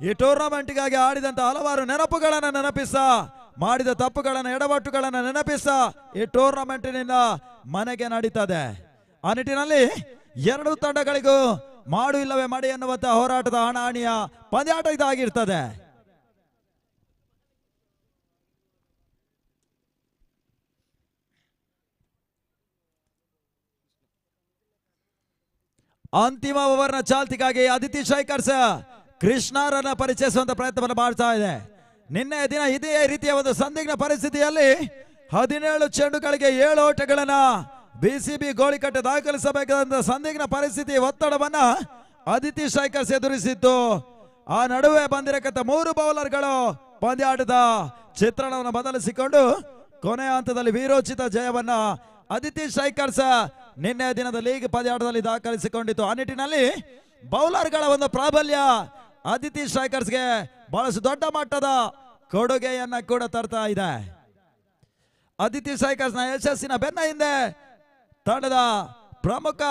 ಈ ಟೂರ್ನಮೆಂಟ್ಗಾಗಿ ಆಡಿದಂತ ಹಲವಾರು ನೆನಪುಗಳನ್ನು ನೆನಪಿಸ, ಮಾಡಿದ ತಪ್ಪುಗಳನ್ನು ಎಡವಟ್ಟುಗಳನ್ನು ನೆನಪಿಸ ಈ ಟೂರ್ನಮೆಂಟಿನಿಂದ ಮನೆಗೆ ನಡೀತದೆ. ಆ ನಿಟ್ಟಿನಲ್ಲಿ 2 ತಂಡಗಳಿಗೂ ಮಾಡು ಇಲ್ಲವೇ ಮಾಡಿ ಎನ್ನುವಂತ ಹೋರಾಟದ ಹಣಾಹಣಿಯ ಪಂದ್ಯಾಟ ಇದಾಗಿರ್ತದೆ. ಅಂತಿಮ ಓವರ್ನ ಚಾಲ್ತಿಗಾಗಿ ಅದಿತಿ ಶೈಕರ್ಸ್ ಕೃಷ್ಣರನ್ನ ಪರಿಚಯಿಸುವಂತ ಪ್ರಯತ್ನವನ್ನು ಮಾಡ್ತಾ ಇದೆ. ನಿನ್ನೆ ದಿನ ಇದೇ ರೀತಿಯ ಒಂದು ಸಂದಿಗ್ಧ ಪರಿಸ್ಥಿತಿಯಲ್ಲಿ 17 ಚೆಂಡುಗಳಿಗೆ 7 ಓಟಗಳನ್ನ ಬಿಸಿಬಿ ಗೋಳಿಕಟ್ಟೆ ದಾಖಲಿಸಬೇಕಾದಂತ ಸಂದಿಗ್ಧ ಪರಿಸ್ಥಿತಿ ಒತ್ತಡವನ್ನ ಆದಿತ್ಯ ಸ್ಟ್ರೈಕರ್ಸ್ ಎದುರಿಸಿತ್ತು. ಆ ನಡುವೆ ಬಂದಿರತಕ್ಕಂಥ 3 ಬೌಲರ್ಗಳು ಪಂದ್ಯಾಟದ ಚಿತ್ರಣವನ್ನು ಬದಲಿಸಿಕೊಂಡು ಕೊನೆಯ ಹಂತದಲ್ಲಿ ವೀರೋಚಿತ ಜಯವನ್ನ ಆದಿತ್ಯ ಸ್ಟ್ರೈಕರ್ಸ್ ನಿನ್ನೆ ದಿನದ ಲೀಗ್ ಪಂದ್ಯಾಟದಲ್ಲಿ ದಾಖಲಿಸಿಕೊಂಡಿತ್ತು. ಆ ನಿಟ್ಟಿನಲ್ಲಿ ಬೌಲರ್ಗಳ ಒಂದು ಪ್ರಾಬಲ್ಯ ಆದಿತ್ಯ ಸ್ಟ್ರೈಕರ್ಸ್ಗೆ ಬಹಳಷ್ಟು ದೊಡ್ಡ ಮಟ್ಟದ ಕೊಡುಗೆಯನ್ನ ಕೂಡ ತರ್ತಾ ಇದೆ. ಆದಿತ್ಯ ಸ್ಟ್ರೈಕರ್ಸ್ನ ಯಶಸ್ಸಿನ ಬೆನ್ನ ಹಿಂದೆ ತಂಡದ ಪ್ರಮುಖ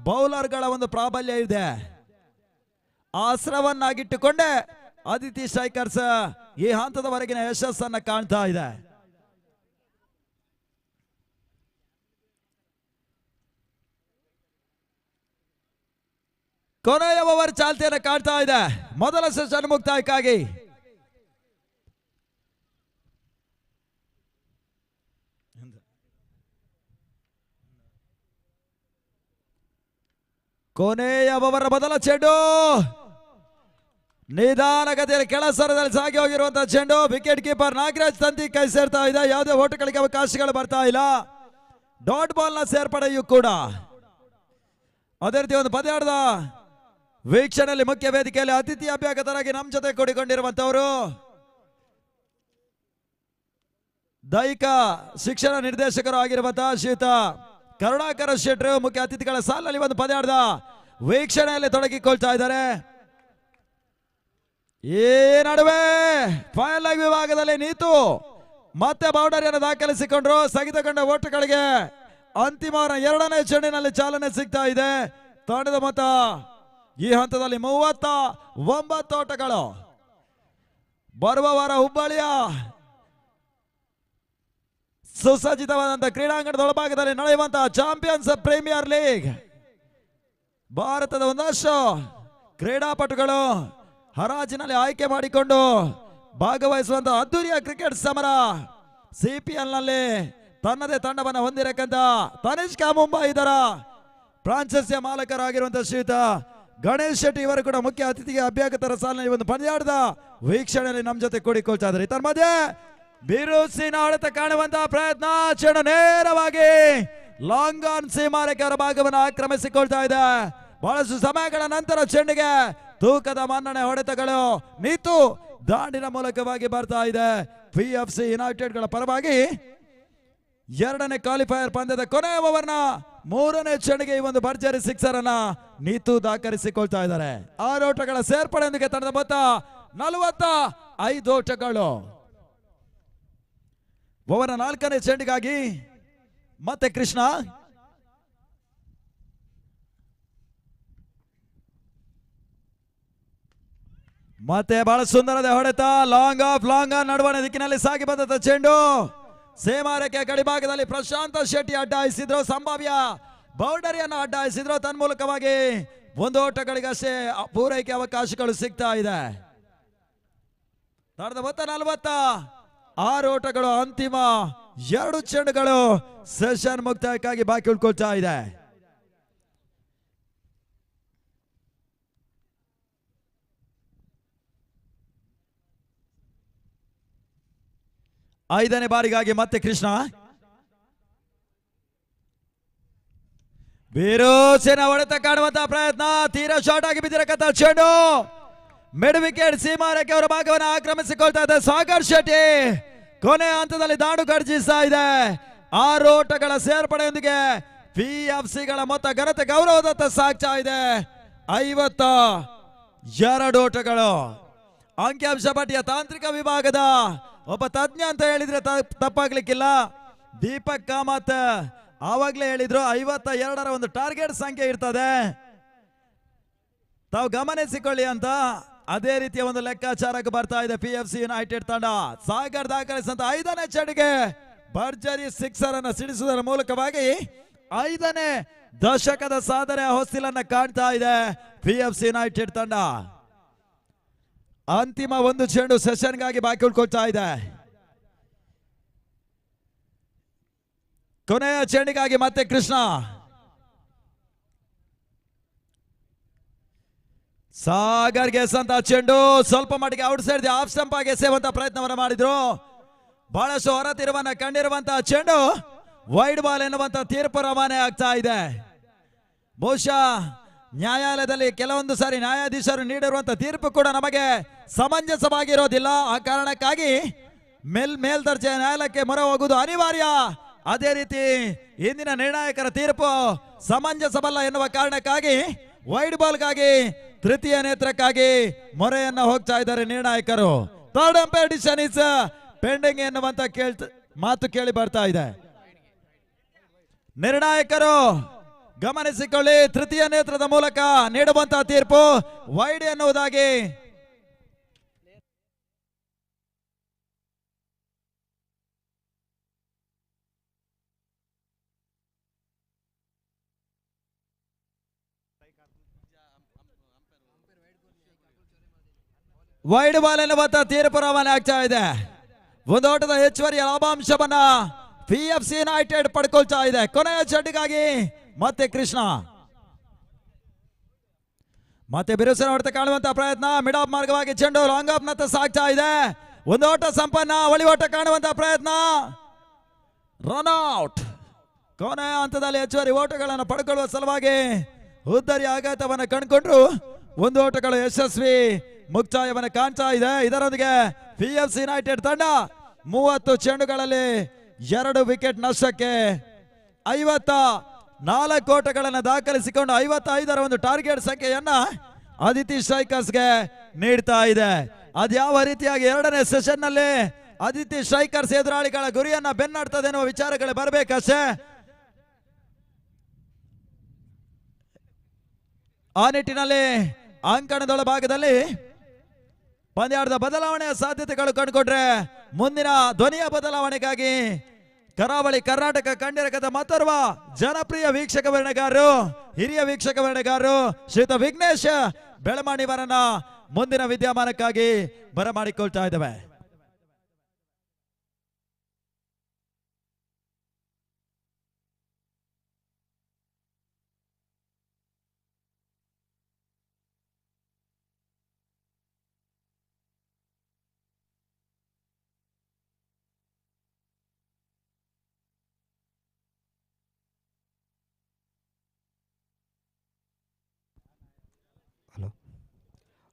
ಬೌಲರ್ಗಳ ಒಂದು ಪ್ರಾಬಲ್ಯ ಇದೆ. ಆ ಅಸ್ತ್ರವನ್ನಾಗಿಟ್ಟುಕೊಂಡೇ ಆದಿತ್ಯ ಸ್ಟ್ರೈಕರ್ಸ್ ಈ ಹಂತದವರೆಗಿನ ಯಶಸ್ಸನ್ನ ಕಾಣ್ತಾ ಇದೆ. ಕೊನೆಯ ಓವರ್ ಚಾಲ್ತಿಯನ್ನು ಕಾಣ್ತಾ ಇದೆ. ಮೊದಲ ಸೆಷನ್ ಮುಕ್ತಾಯಕ್ಕಾಗಿ ಕೊನೆಯ ಓವರ್ ಮೊದಲ ಚೆಂಡು ನಿಧಾನಗತಿಯಲ್ಲಿ ಕೆಳ ಸ್ತರದಲ್ಲಿ ಸಾಗಿ ಹೋಗಿರುವಂತಹ ಚೆಂಡು. ವಿಕೆಟ್ ಕೀಪರ್ ನಾಗರಾಜ್ ತಂತಿ ಕೈ ಸೇರ್ತಾ ಇದೆ. ಯಾವುದೇ ಓಟಗಳಿಗೆ ಅವಕಾಶಗಳು ಬರ್ತಾ ಇಲ್ಲ. ಡಾಟ್ ಬಾಲ್ ನ ಸೇರ್ಪಡೆಯೂ ಕೂಡ ಅದೇ ರೀತಿ ಒಂದು ಪಂದ್ಯಾಟದ ವೀಕ್ಷಣೆಯಲ್ಲಿ ಮುಖ್ಯ ವೇದಿಕೆಯಲ್ಲಿ ಅತಿಥಿ ಅಭ್ಯಾಗತರಾಗಿ ನಮ್ಮ ಜೊತೆ ಕೂಡಿಕೊಂಡಿರುವಂತವರು ದೈಹಿಕ ಶಿಕ್ಷಣ ನಿರ್ದೇಶಕರು ಆಗಿರುವಂತಹ ಶ್ರೀಯುತ ಕರುಣಾಕರ ಶೆಟ್ರು ಮುಖ್ಯ ಅತಿಥಿಗಳ ಸಾಲಿನಲ್ಲಿ ಒಂದು ಪಂದ್ಯಾಟದ ವೀಕ್ಷಣೆಯಲ್ಲಿ ತೊಡಗಿಕೊಳ್ತಾ ಇದ್ದಾರೆ. ಈ ನಡುವೆ ಫೈನಲ್ ಲೆಗ್ ವಿಭಾಗದಲ್ಲಿ ನೀತು ಮತ್ತೆ ಬೌಂಡರಿಯನ್ನು ದಾಖಲಿಸಿಕೊಂಡ್ರು. ಸ್ಥಗಿತಗೊಂಡ ಓಟಗಳಿಗೆ ಅಂತಿಮ 2ನೇ ಚೆಂಡಿನಲ್ಲಿ ಚಾಲನೆ ಸಿಗ್ತಾ ಇದೆ. ತಂಡದ ಮೊತ್ತ ಈ ಹಂತದಲ್ಲಿ 39 ಓಟಗಳು. ಬರುವ ವಾರ ಹುಬ್ಬಳ್ಳಿಯ ಸುಸಜ್ಜಿತವಾದಂತಹ ಕ್ರೀಡಾಂಗಣದ ಒಳಭಾಗದಲ್ಲಿ ನಡೆಯುವಂತಹ ಚಾಂಪಿಯನ್ಸ್ ಪ್ರೀಮಿಯರ್ ಲೀಗ್ ಭಾರತದ ಒಂದಷ್ಟು ಕ್ರೀಡಾಪಟುಗಳು ಹರಾಜಿನಲ್ಲಿ ಆಯ್ಕೆ ಮಾಡಿಕೊಂಡು ಭಾಗವಹಿಸುವಂತಹ ಅದ್ದೂರಿಯ ಕ್ರಿಕೆಟ್ ಸಮರ ಸಿಪಿಎಲ್ ನಲ್ಲಿ ತನ್ನದೇ ತಂಡವನ್ನು ಹೊಂದಿರಕ್ಕಂತ ತನಿಷ್ಕ ಮುಂಬೈ ಇದರ ಪ್ರಾಂಶಸ್ಯ ಮಾಲಕರಾಗಿರುವಂತಹ ಶ್ರೀಯುತ ಗಣೇಶ್ ಶೆಟ್ಟಿ ಇವರು ಕೂಡ ಮುಖ್ಯ ಅತಿಥಿಗೆ ಅಭ್ಯಾಗತರ ಸಾಲಿನಲ್ಲಿ ಒಂದು ಪಂದ್ಯಾಟದ ವೀಕ್ಷಣೆಯಲ್ಲಿ ನಮ್ಮ ಜೊತೆ ಕೂಡಿಕೊಳ್ತಾ ಇದ್ದಾರೆ. ಇದರ ಮಧ್ಯೆ ಬಿರುಸಿನ ಹೊಡೆತ ಕಾಣುವಂತಹ ಪ್ರಯತ್ನ. ಚೆಂಡು ನೇರವಾಗಿ ಲಾಂಗ್ ಆನ್ ಸೀಮಾರೇಖೆ ಅವರ ಭಾಗವನ್ನು ಆಕ್ರಮಿಸಿಕೊಳ್ತಾ ಇದೆ. ಬಹಳಷ್ಟು ಸಮಯಗಳ ನಂತರ ಚೆಂಡಿಗೆ ತೂಕದ ಮನ್ನಣೆ ಹೊಡೆತಗಳು ನೀತು ದಾಂಡಿನ ಮೂಲಕವಾಗಿ ಬರ್ತಾ ಇದೆ. PFC ಯುನೈಟೆಡ್ ಗಳ ಪರವಾಗಿ 2ನೇ ಕ್ವಾಲಿಫೈಯರ್ ಪಂದ್ಯದ ಕೊನೆಯ ಓವರ್ನ 3ನೇ ಚೆಂಡಿಗೆ ಈ ಒಂದು ಭರ್ಜರಿ ಸಿಕ್ಸರ್ ಅನ್ನ ನೀತು ದಾಖಲಿಸಿಕೊಳ್ತಾ ಇದ್ದಾರೆ. 6 ಓಟಗಳ ಸೇರ್ಪಡೆಯೊಂದಿಗೆ ತಂಡದ ಮೊತ್ತ 45 ಓಟಗಳು. ಓವರ್ನ 4ನೇ ಚೆಂಡಿಗಾಗಿ ಮತ್ತೆ ಕೃಷ್ಣ ಮತ್ತೆ ಬಹಳ ಸುಂದರದ ಹೊಡೆತ. ಲಾಂಗ್ ಆಫ್ ನಡುವಣ ದಿಕ್ಕಿನಲ್ಲಿ ಸಾಗಿ ಬಂದ ಚೆಂಡು ಸೇಮಾರೇಖೆ ಗಡಿಭಾಗದಲ್ಲಿ ಪ್ರಶಾಂತ ಶೆಟ್ಟಿ ಅಡ್ಡಾಯಿಸಿದ್ರು. ಸಂಭಾವ್ಯ ಬೌಂಡರಿಯನ್ನು ಅಡ್ಡಾಯಿಸಿದ್ರು. ತನ್ಮೂಲಕವಾಗಿ 1 ಓಟಗಳಿಗಷ್ಟೇ ಪೂರೈಕೆ ಅವಕಾಶಗಳು ಸಿಗ್ತಾ ಇದೆ. ತಂಡದ ಮೊತ್ತ 46 ಓಟಗಳು. ಅಂತಿಮ 2 ಚೆಂಡುಗಳು ಸೆಷನ್ ಮುಕ್ತಾಯಕ್ಕಾಗಿ ಬಾಕಿ ಉಳ್ಕೊಳ್ತಾ ಇದೆ. ಐದನೇ ಬಾರಿಗಾಗಿ ಮತ್ತೆ ಕೃಷ್ಣ ಬಿರುಸಿನ ಹೊಡೆತ ಕಾಣುವಂತಹ ಪ್ರಯತ್ನ. ತೀರಾ ಶಾರ್ಟ್ ಆಗಿ ಬಿದ್ದಿರಕಂತ ಚೆಂಡು ಮಿಡ್ ವಿಕೆಟ್ ಸೀಮಾರೇಖೆ ಅವರ ಭಾಗವನ್ನು ಆಕ್ರಮಿಸಿಕೊಳ್ತಾ ಇದೆ. ಸಾಗರ್ ಶೆಟ್ಟಿ ಕೊನೆ ಹಂತದಲ್ಲಿ ದಾಂಡು ಗರ್ಜಿಸ್ತಾ ಇದೆ. 6 ಓಟಗಳ ಸೇರ್ಪಡೆಯೊಂದಿಗೆ PFC ಗಳ ಮೊತ್ತ ಘನತೆ ಗೌರವದತ್ತ ಸಾಗ್ತಾ ಇದೆ. 52 ಓಟಗಳು. ಅಂಕಿಅಂಶ ಪಟ್ಟಿಯ ತಾಂತ್ರಿಕ ವಿಭಾಗದ ಒಬ್ಬ ತಜ್ಞ ಅಂತ ಹೇಳಿದ್ರೆ ತಪ್ಪಾಗ್ಲಿಕ್ಕಿಲ್ಲ. ದೀಪಕ್ ಕಾಮತ್ ಆವಾಗ್ಲೇ ಹೇಳಿದ್ರು 52ರ ಒಂದು ಟಾರ್ಗೆಟ್ ಸಂಖ್ಯೆ ಇರ್ತದೆ, ತಾವು ಗಮನಿಸಿಕೊಳ್ಳಿ ಅಂತ. ಅದೇ ರೀತಿಯ ಒಂದು ಲೆಕ್ಕಾಚಾರಕ್ಕೆ ಬರ್ತಾ ಇದೆ PFC ಯುನೈಟೆಡ್ ತಂಡ. ಸಾಗರ್ ದಾಖಲಿಸಿದಂತ 5ನೇ ಚೆಂಡಿಗೆ ಭರ್ಜರಿ ಸಿಕ್ಸರ್ ಅನ್ನು ಸಿಡಿಸುವುದರ ಮೂಲಕವಾಗಿ 5ನೇ ದಶಕದ ಸಾಧನೆ ಹೊಸ್ತಿಲನ್ನ ಕಾಣ್ತಾ ಇದೆ PFC ಯುನೈಟೆಡ್ ತಂಡ. ಅಂತಿಮ 1 ಚೆಂಡು ಸೆಷನ್ಗಾಗಿ ಬಾಕಿ ಉಳ್ಕೊಳ್ತಾ ಇದೆ. ಕೊನೆಯ ಚೆಂಡಿಗಾಗಿ ಮತ್ತೆ ಕೃಷ್ಣ ಸಾಗರ್ಗೆ ಎಸೆದಂತ ಚೆಂಡು ಸ್ವಲ್ಪ ಮಟ್ಟಿಗೆ ಔಟ್ ಸೈಡ್ ಆಫ್ ಸ್ಟಂಪ್ ಆಗಿ ಎಸೆಯುವಂತ ಪ್ರಯತ್ನವನ್ನ ಮಾಡಿದ್ರು. ಬಹಳಷ್ಟು ಹೊರ ತಿರುವನ್ನ ಕಂಡಿರುವಂತಹ ಚೆಂಡು ವೈಡ್ ಬಾಲ್ ಎನ್ನುವಂತ ತೀರ್ಪು ರವಾನೆ ಆಗ್ತಾ ಇದೆ. ಬಹುಶಃ ನ್ಯಾಯಾಲಯದಲ್ಲಿ ಕೆಲವೊಂದು ಸಾರಿ ನ್ಯಾಯಾಧೀಶರು ನೀಡಿರುವಂತಹ ತೀರ್ಪು ಕೂಡ ನಮಗೆ ಸಮಂಜಸವಾಗಿರೋದಿಲ್ಲ. ಆ ಕಾರಣಕ್ಕಾಗಿ ಮೇಲ್ದರ್ಜೆ ನ್ಯಾಯಾಲಯಕ್ಕೆ ಮೊರೆ ಹೋಗುವುದು ಅನಿವಾರ್ಯ. ಅದೇ ರೀತಿ ಇಂದಿನ ನಿರ್ಣಾಯಕರ ತೀರ್ಪು ಸಮಂಜಸವಲ್ಲ ಎನ್ನುವ ಕಾರಣಕ್ಕಾಗಿ ವೈಡ್ ಬಾಲ್ಗಾಗಿ ತೃತೀಯ ನೇತ್ರಕ್ಕಾಗಿ ಮೊರೆಯನ್ನ ಹೋಗ್ತಾ ಇದ್ದಾರೆ ನಿರ್ಣಾಯಕರು. Third umpire decision is pending ಎನ್ನುವಂತ ಮಾತು ಕೇಳಿ ಬರ್ತಾ ಇದೆ. ನಿರ್ಣಾಯಕರು ಗಮನಿಸಿಕೊಳ್ಳಿ, ತೃತೀಯ ನೇತ್ರದ ಮೂಲಕ ನೀಡುವಂತಹ ತೀರ್ಪು ವೈಡ್ ಎನ್ನುವುದಾಗಿ. ವೈಡ್ ಬಾಲ್ ಎನ್ನುವಂತ ತೀರ್ಪು ರವಾನೆ ಆಗ್ತಾ ಇದೆ. ಒಂದು ಓಟದ ಹೆಚ್ಚುವರಿ ಲಾಭಾಂಶವನ್ನ PFC ಯುನೈಟೆಡ್ ಪಡ್ಕೊಳ್ತಾ ಇದೆ. ಕೊನೆಯ ಚೆಂಡಿಗಾಗಿ ಮತ್ತೆ ಕೃಷ್ಣ ಮತ್ತೆ ಬಿರುಸಿನ ಹೊಡೆತ ಕಾಣುವಂತ ಪ್ರಯತ್ನ. ಮಿಡ್ ಆಫ್ ಮಾರ್ಗವಾಗಿ ಚೆಂಡು ಲಾಂಗ್ ಆಫ್ ನತ್ತ ಸಾಗ್ತಾ ಇದೆ. ಒಂದು ಓಟ ಸಂಪನ್ನ, ಒಳಿ ಓಟ ಕಾಣುವಂತ ಪ್ರಯತ್ನ, ರನ್ ಔಟ್. ಕೊನೆಯ ಹಂತದಲ್ಲಿ ಹೆಚ್ಚುವರಿ ಓಟಗಳನ್ನು ಪಡ್ಕೊಳ್ಳುವ ಸಲುವಾಗಿ ಉದ್ದರಿ ಆಘಾತವನ್ನು ಕಂಡುಕೊಂಡ್ರು. ಒಂದು ಓಟಗಳು ಯಶಸ್ವಿ ಮುಕ್ತಾಯವನ್ನು ಕಾಣ್ತಾ ಇದೆ. ಇದರೊಂದಿಗೆ PFC ಯುನೈಟೆಡ್ ತಂಡ 30 ಚೆಂಡುಗಳಲ್ಲಿ 2 ವಿಕೆಟ್ ನಷ್ಟಕ್ಕೆ 54 ಓಟಗಳನ್ನು ದಾಖಲಿಸಿಕೊಂಡು 55ರ ಒಂದು ಟಾರ್ಗೆಟ್ ಸಂಖ್ಯೆಯನ್ನ ಅದಿತಿ ಸ್ಟ್ರೈಕರ್ಸ್ಗೆ ನೀಡ್ತಾ ಇದೆ. ಅದ್ಯಾವ ರೀತಿಯಾಗಿ ಎರಡನೇ ಸೆಷನ್ ನಲ್ಲಿ ಅದಿತಿ ಸ್ಟ್ರೈಕರ್ಸ್ ಎದುರಾಳಿಗಳ ಗುರಿಯನ್ನ ಬೆನ್ನಡ್ತದೆ ಎನ್ನುವ ವಿಚಾರಗಳು ಬರಬೇಕಷ್ಟೇ. ಆ ನಿಟ್ಟಿನಲ್ಲಿ ಅಂಕಣದೊಳ ಭಾಗದಲ್ಲಿ ಪಂದ್ಯಾಟದ ಬದಲಾವಣೆಯ ಸಾಧ್ಯತೆಗಳು ಕಂಡುಕೊಂಡ್ರೆ ಮುಂದಿನ ಧ್ವನಿಯ ಬದಲಾವಣೆಗಾಗಿ ಕರಾವಳಿ ಕರ್ನಾಟಕ ಕಂಡಿರಕದ ಮತ್ತೋರ್ವ ಜನಪ್ರಿಯ ವೀಕ್ಷಕ ವರ್ಣಗಾರರು, ಹಿರಿಯ ವೀಕ್ಷಕ ವರ್ಣಗಾರರು ಶ್ರೀಯುತ ವಿಘ್ನೇಶ್ ಬೆಳಮಾಣಿವರನ್ನ ಮುಂದಿನ ವಿದ್ಯಮಾನಕ್ಕಾಗಿ ಬರಮಾಡಿಕೊಳ್ತಾ ಇದ್ದೇವೆ.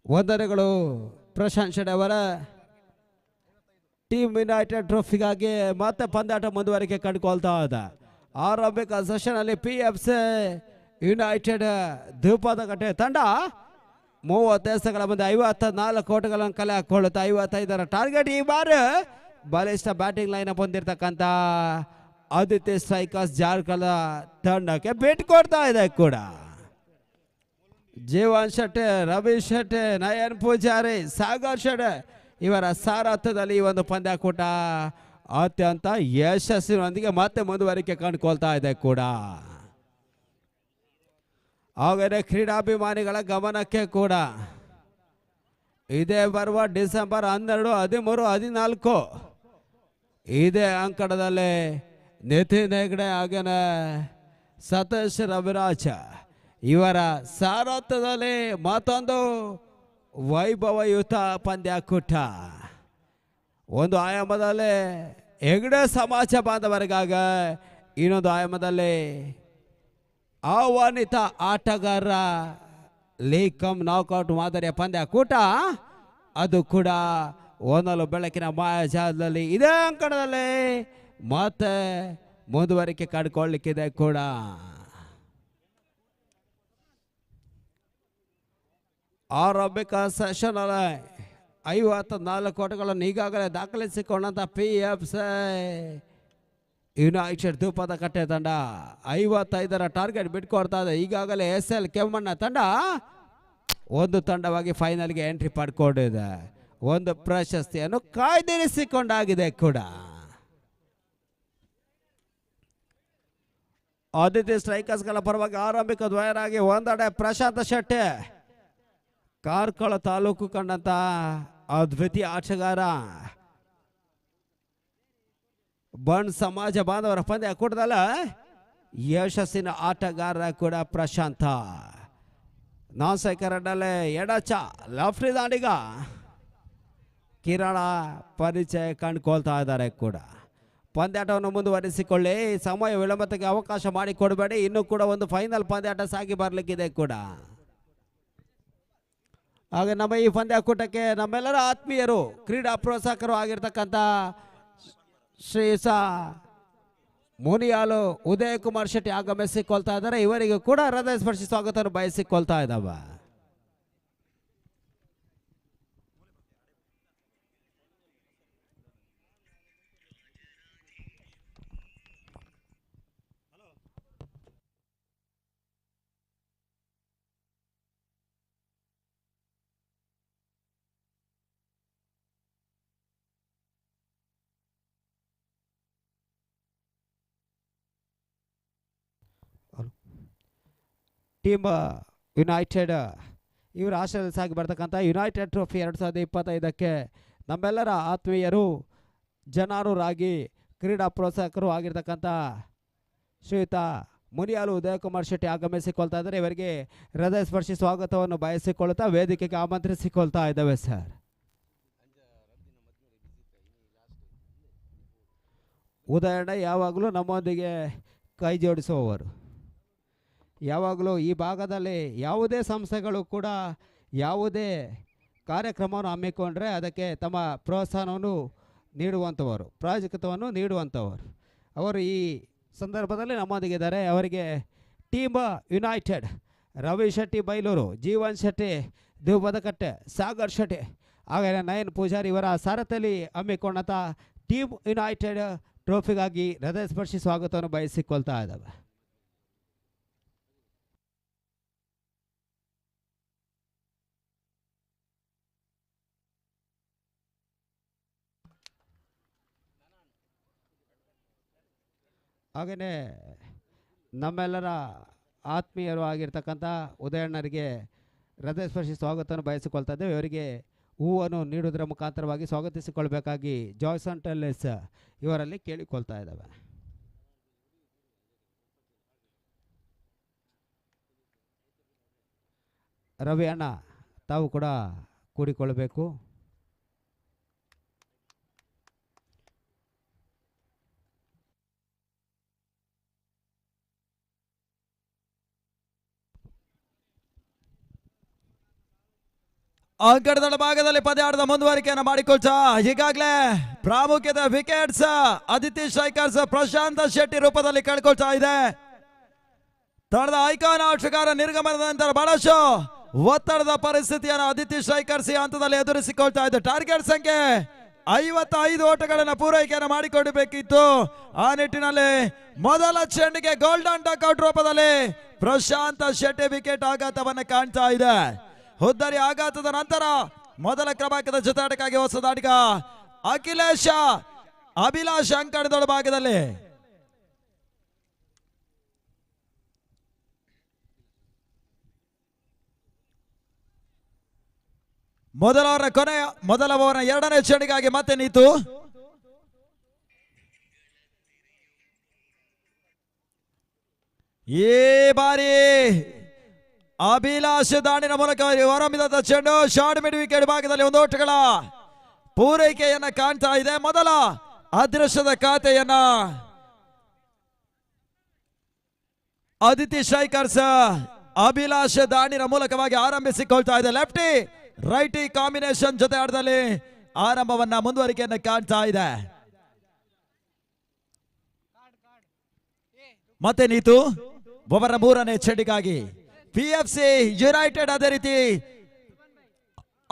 ವಂದನೆಗಳು ಪ್ರಶಾಂತ್ ಶೆಟ್ಟಿ ಅವರ. ಟೀಮ್ ಯುನೈಟೆಡ್ ಟ್ರೋಫಿಗಾಗಿ ಮತ್ತೆ ಪಂದ್ಯಾಟ ಮುಂದುವರಿಕೆ ಕಂಡುಕೊಳ್ತಾ ಇದೆ. ಆರಂಭಿಕ ಸೆಷನ್ ಅಲ್ಲಿ PFC ಯುನೈಟೆಡ್ ದ್ವಿಪದಕಟ್ಟೆ ತಂಡ 30 ಎಸೆಗಳ ಮುಂದೆ 54 ಓಟಗಳನ್ನು ಕಲೆ ಹಾಕೊಳ್ಳುತ್ತಾ 55ರ ಟಾರ್ಗೆಟ್. ಈ ಬಾರಿ ಬಲಿಷ್ಠ ಬ್ಯಾಟಿಂಗ್ ಲೈನ್ ಹೊಂದಿರತಕ್ಕಂಥ ಆದಿತ್ಯ ಸ್ಟ್ರೈಕರ್ಸ್ ಜಾರ್ಕಲ್ ತಂಡಕ್ಕೆ ಭೇಟಿ ಕೊಡ್ತಾ ಇದೆ ಕೂಡ. ಜೀವನ್ ಶೆಟ್ಟಿ, ರವಿ ಶೆಟ್ಟಿ, ನಯನ್ ಪೂಜಾರಿ, ಸಾಗರ್ ಶೆಟ್ಟಿ ಇವರ ಸಾರಥ್ಯದಲ್ಲಿ ಈ ಒಂದು ಪಂದ್ಯಾಕೂಟ ಅತ್ಯಂತ ಯಶಸ್ಸಿನೊಂದಿಗೆ ಮತ್ತೆ ಮುಂದುವರಿಕೆ ಕಂಡುಕೊಳ್ತಾ ಇದೆ ಕೂಡ. ಹಾಗೆಯೇ ಕ್ರೀಡಾಭಿಮಾನಿಗಳ ಗಮನಕ್ಕೆ ಕೂಡ ಇದೇ ಬರುವ ಡಿಸೆಂಬರ್ 12, 13, 14 ಇದೇ ಅಂಕಣದಲ್ಲಿ ನಿತಿನ್ ಹೆಗ್ಡೆ ಹಾಗೇನೆ ಸತೀಶ್ ರವಿರಾಜ್ ಇವರ ಸಾರಥ್ಯದಲ್ಲಿ ಮತ್ತೊಂದು ವೈಭವಯುತ ಪಂದ್ಯಾಕೂಟ. ಒಂದು ಆಯಾಮದಲ್ಲಿ ಹೆಗ್ಡೆ ಸಮಾಜ ಬಾಂಧವರಿಗಾಗ, ಇನ್ನೊಂದು ಆಯಾಮದಲ್ಲಿ ಆಹ್ವಾನಿತ ಆಟಗಾರರ ಲೀಗ್ ಕಮ್ ನಾಕ್ಔಟ್ ಮಾದರಿಯ ಪಂದ್ಯಾಕೂಟ. ಅದು ಕೂಡ ಒಂದಲು ಬೆಳಕಿನ ಮಾಯಾಜಾಲದಲ್ಲಿ ಇದೇ ಅಂಕಣದಲ್ಲಿ ಮತ್ತೆ ಮುಂದುವರಿಕೆ ಕಂಡುಕೊಳ್ಳಲಿಕ್ಕಿದೆ ಕೂಡ. ಆರಂಭಿಕ ಸೆಷನ್ ಅಲ್ಲಿ 54 ಓಟಗಳನ್ನು ಈಗಾಗಲೇ ದಾಖಲಿಸಿಕೊಂಡಂತ PFC ಯುನೈಟೆಡ್ ದ್ವಿಪದಕಟ್ಟೆ ತಂಡ 55ರ ಟಾರ್ಗೆಟ್ ಬಿಟ್ಕೊಡ್ತಾ ಇದೆ. ಈಗಾಗಲೇ SL ಕೆಮ್ಮಣ್ಣ ತಂಡ ಒಂದು ತಂಡವಾಗಿ ಫೈನಲ್ಗೆ ಎಂಟ್ರಿ ಪಡ್ಕೊಂಡಿದೆ. ಒಂದು ಪ್ರಶಸ್ತಿಯನ್ನು ಕಾಯ್ದಿರಿಸಿಕೊಂಡಾಗಿದೆ ಕೂಡ. ಆದಿತ್ಯ ಸ್ಟ್ರೈಕರ್ಸ್ಗಳ ಪರವಾಗಿ ಆರಂಭಿಕ ದ್ವಯರಾಗಿ ಒಂದೆಡೆ ಪ್ರಶಾಂತ್ ಶೆಟ್ಟಿ, ಕಾರ್ಕಳ ತಾಲೂಕು ಕಂಡಂತ ಅದ್ವಿತೀಯ ಆಟಗಾರ, ಬಣ್ ಸಮಾಜ ಬಾಂಧವರ ಪಂದ್ಯಾಕೂಟದಲ್ಲ ಯಶಸ್ಸಿನ ಆಟಗಾರ ಕೂಡ ಪ್ರಶಾಂತ. ನಾನ್ ಸೈಕರಡ್ಡಲ್ಲೇ ಎಡಚ ಲೆಫ್ಟ್ ದಾಂಡಿಗ ಕಿರಣ ಪರಿಚಯ ಕಂಡುಕೊಳ್ತಾ ಇದ್ದಾರೆ ಕೂಡ. ಪಂದ್ಯಾಟವನ್ನು ಮುಂದುವರಿಸಿಕೊಳ್ಳಿ, ಸಮಯ ವಿಳಂಬತೆಗೆ ಅವಕಾಶ ಮಾಡಿಕೊಡಬೇಡಿ. ಇನ್ನೂ ಕೂಡ ಒಂದು ಫೈನಲ್ ಪಂದ್ಯಾಟ ಸಾಗಿ ಬರಲಿಕ್ಕಿದೆ ಕೂಡ. ಹಾಗೆ ನಮ್ಮ ಈ ಪಂದ್ಯಾಕೂಟಕ್ಕೆ ನಮ್ಮೆಲ್ಲರ ಆತ್ಮೀಯರು ಕ್ರೀಡಾ ಪ್ರೋತ್ಸಾಹಕರು ಆಗಿರ್ತಕ್ಕಂಥ ಶ್ರೀ ಮುನಿಯಾಲು ಉದಯ್ ಕುಮಾರ್ ಶೆಟ್ಟಿ ಆಗಮಿಸಿಕೊಳ್ತಾ ಇದ್ದಾರೆ. ಇವರಿಗೂ ಕೂಡ ಹೃದಯ ಸ್ಪರ್ಶಿ ಸ್ವಾಗತವನ್ನು ಬಯಸಿಕೊಳ್ತಾ ಇದ್ದಾವ. ಟೀಮ್ ಯುನೈಟೆಡ್ ಇವರ ಆಶ್ರಯದಲ್ಲಿ ಸಾಗಿ ಬರ್ತಕ್ಕಂಥ ಯುನೈಟೆಡ್ ಟ್ರೋಫಿ 2025ಕ್ಕೆ ನಮ್ಮೆಲ್ಲರ ಆತ್ಮೀಯರು ಜನಾನುರಾಗಿ ಕ್ರೀಡಾ ಪ್ರೋತ್ಸಾಹಕರು ಆಗಿರ್ತಕ್ಕಂಥ ಶ್ರೀಯುತ ಮುನಿಯಾಲು ಉದಯ್ ಕುಮಾರ್ ಶೆಟ್ಟಿ ಆಗಮಿಸಿಕೊಳ್ತಾ ಇದ್ದಾರೆ. ಇವರಿಗೆ ಹೃದಯ ಸ್ಪರ್ಶಿ ಸ್ವಾಗತವನ್ನು ಬಯಸಿಕೊಳ್ಳುತ್ತಾ ವೇದಿಕೆಗೆ ಆಮಂತ್ರಿಸಿಕೊಳ್ತಾ ಇದ್ದಾವೆ ಸರ್. ಉದಯಣ್ಣ ಯಾವಾಗಲೂ ನಮ್ಮೊಂದಿಗೆ ಕೈ ಜೋಡಿಸುವವರು. ಯಾವಾಗಲೂ ಈ ಭಾಗದಲ್ಲಿ ಯಾವುದೇ ಸಂಸ್ಥೆಗಳು ಕೂಡ ಯಾವುದೇ ಕಾರ್ಯಕ್ರಮವನ್ನು ಹಮ್ಮಿಕೊಂಡ್ರೆ ಅದಕ್ಕೆ ತಮ್ಮ ಪ್ರೋತ್ಸಾಹವನ್ನು ನೀಡುವಂಥವರು, ಪ್ರಾಯೋಜಕತ್ವವನ್ನು ನೀಡುವಂಥವರು. ಅವರು ಈ ಸಂದರ್ಭದಲ್ಲಿ ನಮ್ಮೊಂದಿಗಿದ್ದಾರೆ. ಅವರಿಗೆ ಟೀಮ್ ಯುನೈಟೆಡ್ ರವಿ ಶೆಟ್ಟಿ ಬೈಲೂರು, ಜೀವನ್ ಶೆಟ್ಟಿ ದೇವಬದಕಟ್ಟೆ, ಸಾಗರ್ ಶೆಟ್ಟಿ ಹಾಗೆ ನಯನ್ ಪೂಜಾರಿ ಇವರ ಸಾರಥ್ಯದಲ್ಲಿ ಹಮ್ಮಿಕೊಂಡಂಥ ಟೀಮ್ ಯುನೈಟೆಡ್ ಟ್ರೋಫಿಗಾಗಿ ಹೃದಯ ಸ್ಪರ್ಶಿ ಸ್ವಾಗತವನ್ನು ಬಯಸಿಕೊಳ್ತಾ ಇದ್ದಾವೆ. ಹಾಗೆಯೇ ನಮ್ಮೆಲ್ಲರ ಆತ್ಮೀಯರು ಆಗಿರ್ತಕ್ಕಂಥ ಉದಯಣ್ಣರಿಗೆ ಹೃದಯ ಸ್ಪರ್ಶಿ ಸ್ವಾಗತವನ್ನು ಬಯಸಿಕೊಳ್ತಾ ಇದ್ದೇವೆ. ಇವರಿಗೆ ಹೂವನ್ನು ನೀಡುವುದರ ಮುಖಾಂತರವಾಗಿ ಸ್ವಾಗತಿಸಿಕೊಳ್ಬೇಕಾಗಿ ಜಾಯ್ಸನ್ ಟೆಲ್ಲೆಸ್ ಇವರಲ್ಲಿ ಕೇಳಿಕೊಳ್ತಾ ಇದ್ದಾವೆ. ರವಿ ಅಣ್ಣ ತಾವು ಕೂಡ ಕೂಡಿಕೊಳ್ಳಬೇಕು. ಅಂಕಣದ ಭಾಗದಲ್ಲಿ ಪಂದ್ಯಾಟದ ಮುಂದುವರಿಕೆಯನ್ನು ಮಾಡಿಕೊಳ್ತಾ ಈಗಾಗಲೇ ಪ್ರಾಮುಖ್ಯತೆ ವಿಕೆಟ್ಸ್ ಅದಿತಿ ಸ್ಟ್ರೈಕರ್ಸ್ ಪ್ರಶಾಂತ್ ಶೆಟ್ಟಿ ರೂಪದಲ್ಲಿ ಕಳ್ಕೊಳ್ತಾ ಇದೆ. ತಂಡದ ಐಕಾನ್ ಆಟಗಾರ ನಿರ್ಗಮನದ ನಂತರ ಬಹಳಷ್ಟು ಒತ್ತಡದ ಪರಿಸ್ಥಿತಿಯನ್ನು ಅದಿತಿ ಸ್ಟ್ರೈಕರ್ಸ್ ಈ ಹಂತದಲ್ಲಿ ಎದುರಿಸಿಕೊಳ್ತಾ ಇದೆ. ಟಾರ್ಗೆಟ್ ಸಂಖ್ಯೆ 55 ಓಟಗಳನ್ನು ಪೂರೈಕೆಯನ್ನು ಮಾಡಿಕೊಳ್ಳಬೇಕಿತ್ತು. ಆ ನಿಟ್ಟಿನಲ್ಲಿ ಮೊದಲ ಚೆಂಡಿಗೆ ಗೋಲ್ಡನ್ ಡಕ್ಔಟ್ ರೂಪದಲ್ಲಿ ಪ್ರಶಾಂತ್ ಶೆಟ್ಟಿ ವಿಕೆಟ್ ಆಘಾತವನ್ನು ಕಾಣ್ತಾ ಇದೆ. ಹುದ್ದರಿ ಆಘಾತದ ನಂತರ ಮೊದಲ ಕ್ರಮಾಂಕದ ಜೊತಾಟಕ್ಕಾಗಿ ಹೊಸದಾಟಿಗ ಅಖಿಲೇಶ ಅಭಿಲಾಷ್ ಅಂಕಣದೊಳ ಭಾಗದಲ್ಲಿ ಮೊದಲ ಓವರ್ನ ಎರಡನೇ ಚೆಂಡಿಗಾಗಿ ಮತ್ತೆ ನೀತು. ಈ ಬಾರಿ ಅಭಿಲಾಷ್ ದಾಣಿನ ಮೂಲಕ ಹೊರಮಿದ ಚೆಂಡು ಶಾರ್ಟ್ ಮಿಡ್ ವಿಕೆಟ್ ಭಾಗದಲ್ಲಿ ಒಂದು ಓಟಗಳ ಪೂರೈಕೆಯನ್ನ ಕಾಣ್ತಾ ಇದೆ. ಮೊದಲ ಅದೃಷ್ಟದ ಖಾತೆಯನ್ನ ಅದಿತಿ ಸ್ಟ್ರೈಕರ್ಸ್ ಅಭಿಲಾಷ್ ದಾಣಿನ ಮೂಲಕವಾಗಿ ಆರಂಭಿಸಿಕೊಳ್ತಾ ಇದೆ. ಲೆಫ್ಟಿ ರೈಟಿ ಕಾಂಬಿನೇಷನ್ ಜೊತೆ ಆಟದಲ್ಲಿ ಆರಂಭವನ್ನ ಮುಂದುವರಿಕೆಯನ್ನ ಕಾಣ್ತಾ ಇದೆ. ಮತ್ತೆ ನೀತು ಒಬ್ಬರ ಮೂರನೇ ಚೆಂಡಿಗಾಗಿ PFC ಯುನೈಟೆಡ್, ಅದೇ ರೀತಿ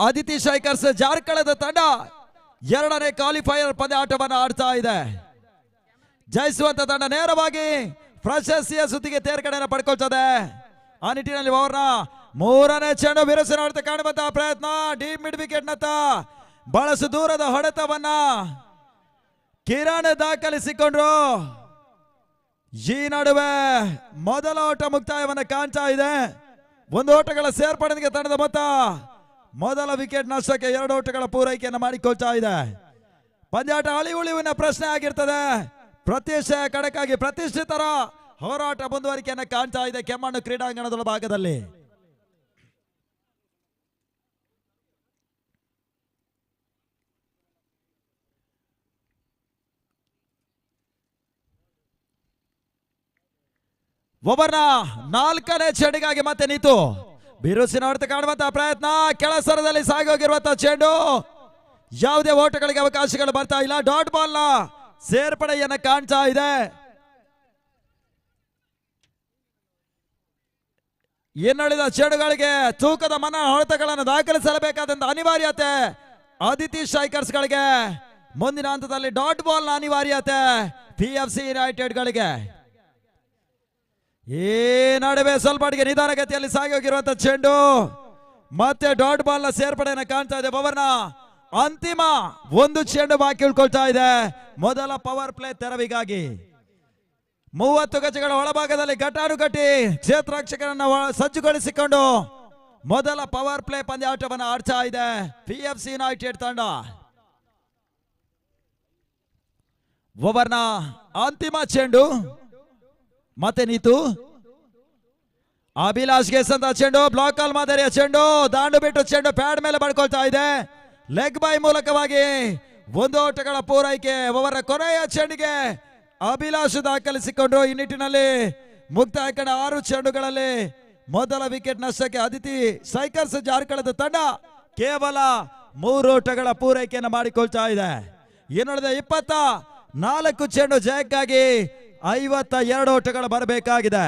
ಅದಿತಿ ಸ್ಟ್ರೈಕರ್ಸ್ ಜಾರ್ಖಂಡದ ತಂಡ ಎರಡನೇ ಕ್ವಾಲಿಫೈಯರ್ ಪಂದ್ಯಾಟವನ್ನು ಆಡ್ತಾ ಇದೆ. ಜಯಿಸುವಂತ ತಂಡ ನೇರವಾಗಿ ಪ್ರಶಸ್ತಿಯ ಸುದ್ದಿಗೆ ತೇರ್ಗಡೆಯನ್ನು ಪಡ್ಕೊಳ್ತದೆ. ಆ ನಿಟ್ಟಿನಲ್ಲಿ ಅವರ ಮೂರನೇ ಚೆಂಡು ಬಿರುಸಿನ ಕಾಣುವಂತಹ ಪ್ರಯತ್ನ ಡೀಪ್ ಮಿಡ್ ವಿಕೆಟ್ ನತ್ತ ಬಹಳಷ್ಟು ದೂರದ ಹೊಡೆತವನ್ನ ಕಿರಣ್ ದಾಖಲಿಸಿಕೊಂಡ್ರು. ಈ ನಡುವೆ ಮೊದಲ ಓಟ ಮುಕ್ತಾಯವನ್ನು ಕಾಣ್ತಾ ಇದೆ. ಒಂದು ಓಟಗಳ ಸೇರ್ಪಡೆಗೆ ತಂಡದ ಮೊತ್ತ ಮೊದಲ ವಿಕೆಟ್ ನಷ್ಟಕ್ಕೆ 2 ಓಟಗಳ ಪೂರೈಕೆಯನ್ನು ಮಾಡಿಕೊಳ್ತಾ ಇದೆ. ಪಂದ್ಯಾಟ ಅಳಿ ಉಳಿವಿನ ಪ್ರಶ್ನೆ ಆಗಿರ್ತದೆ. ಪ್ರತಿಷ್ಠೆಯ ಕಡಕ್ಕಾಗಿ ಪ್ರತಿಷ್ಠಿತರ ಹೋರಾಟ ಮುಂದುವರಿಕೆಯನ್ನು ಕಾಣ್ತಾ ಇದೆ ಕೆಮ್ಮಣ್ಣು ಕ್ರೀಡಾಂಗಣದ ಭಾಗದಲ್ಲಿ. ಒಬ್ಬರನ್ನ 4ನೇ ಚೆಂಡಿಗಾಗಿ ಮತ್ತೆ ನೀತು ಬಿರುಸಿನ ಹೊಡೆತ ಕಾಣುವಂತಹ ಪ್ರಯತ್ನ, ಕೆಳಸರದಲ್ಲಿ ಸಾಗೋಗಿರುವಂತಹ ಚೆಂಡು, ಯಾವುದೇ ಓಟಗಳಿಗೆ ಅವಕಾಶಗಳು ಬರ್ತಾ ಇಲ್ಲ. ಡಾಟ್ ಬಾಲ್ ನ ಸೇರ್ಪಡೆಯನ್ನ ಕಾಣ್ತಾ ಇದೆ. ಇನ್ನುಳಿದ ಚೆಂಡುಗಳಿಗೆ ತೂಕದ ಮನ ಹೊಡೆತಗಳನ್ನು ದಾಖಲಿಸಲೇಬೇಕಾದಂತ ಅನಿವಾರ್ಯತೆ ಆದಿತಿ ಸ್ಟ್ರೈಕರ್ಸ್ ಗಳಿಗೆ. ಮುಂದಿನ ಹಂತದಲ್ಲಿ ಡಾಟ್ ಬಾಲ್ ನ ಅನಿವಾರ್ಯತೆ PFC ಯುನೈಟೆಡ್ ಗಳಿಗೆ. ಈ ನಡುವೆ ಸ್ವಲ್ಪ ನಿಧಾನಗತಿಯಲ್ಲಿ ಸಾಗಿ ಹೋಗಿರುವಂತಹ ಚೆಂಡು ಮತ್ತೆ ಡಾಟ್ ಬಾಲ್ ನ ಸೇರ್ಪಡೆಯನ್ನು ಕಾಣ್ತಾ ಇದೆ. ಪವರ್ನ ಅಂತಿಮ ಒಂದು ಚೆಂಡು ಬಾಕಿ ಉಳ್ಕೊಳ್ತಾ ಇದೆ ಮೊದಲ ಪವರ್ ಪ್ಲೇ ತೆರವಿಗಾಗಿ. 30 ಗಜಗಳ ಒಳಭಾಗದಲ್ಲಿ ಘಟಾನುಘಟಿ ಕ್ಷೇತ್ರರಕ್ಷಕರನ್ನ ಸಜ್ಜುಗೊಳಿಸಿಕೊಂಡು ಮೊದಲ ಪವರ್ ಪ್ಲೇ ಪಂದ್ಯಾಟವನ್ನು ಆಡ್ತಾ ಇದೆ PFC ಯುನೈಟೆಡ್ ತಂಡ. ಓವರ್ನ ಅಂತಿಮ ಚೆಂಡು ಮತ್ತೆ ನೀತು ಅಭಿಲಾಷ್ಗೆ ಸಂತ ಚೆಂಡು, ಬ್ಲಾಕ್ ಕಾಲ್ ಮಾದರಿಯ ಚೆಂಡು, ದಾಂಡು ಬಿಟ್ಟು ಚೆಂಡು ಪ್ಯಾಡ್ ಮೇಲೆ ಪಡ್ಕೊಳ್ತಾ ಇದೆ. ಲೆಗ್ ಬೈ ಮೂಲಕವಾಗಿ 1 ಓಟಗಳ ಪೂರೈಕೆ. ಓವರ್ ಕೊನೆಯ ಚೆಂಡಿಗೆ ಅಭಿಲಾಷ್ ದಾಖಲಿಸಿಕೊಂಡ್ರು. ಈ ನಿಟ್ಟಿನಲ್ಲಿ ಮುಕ್ತಾಯ ಕಂಡ 6 ಚೆಂಡುಗಳಲ್ಲಿ ಮೊದಲ ವಿಕೆಟ್ ನಷ್ಟಕ್ಕೆ ಆದಿತಿ ಸ್ಟ್ರೈಕರ್ಸ್ ಜಾರ್ಕಳದ ತಂಡ ಕೇವಲ 3 ಓಟಗಳ ಪೂರೈಕೆಯನ್ನು ಮಾಡಿಕೊಳ್ತಾ ಇದೆ. ಇನ್ನುಳಿದ 24 ಚೆಂಡು ಜಯಕ್ಕಾಗಿ 52 ಓಟಗಳು ಬರಬೇಕಾಗಿದೆ.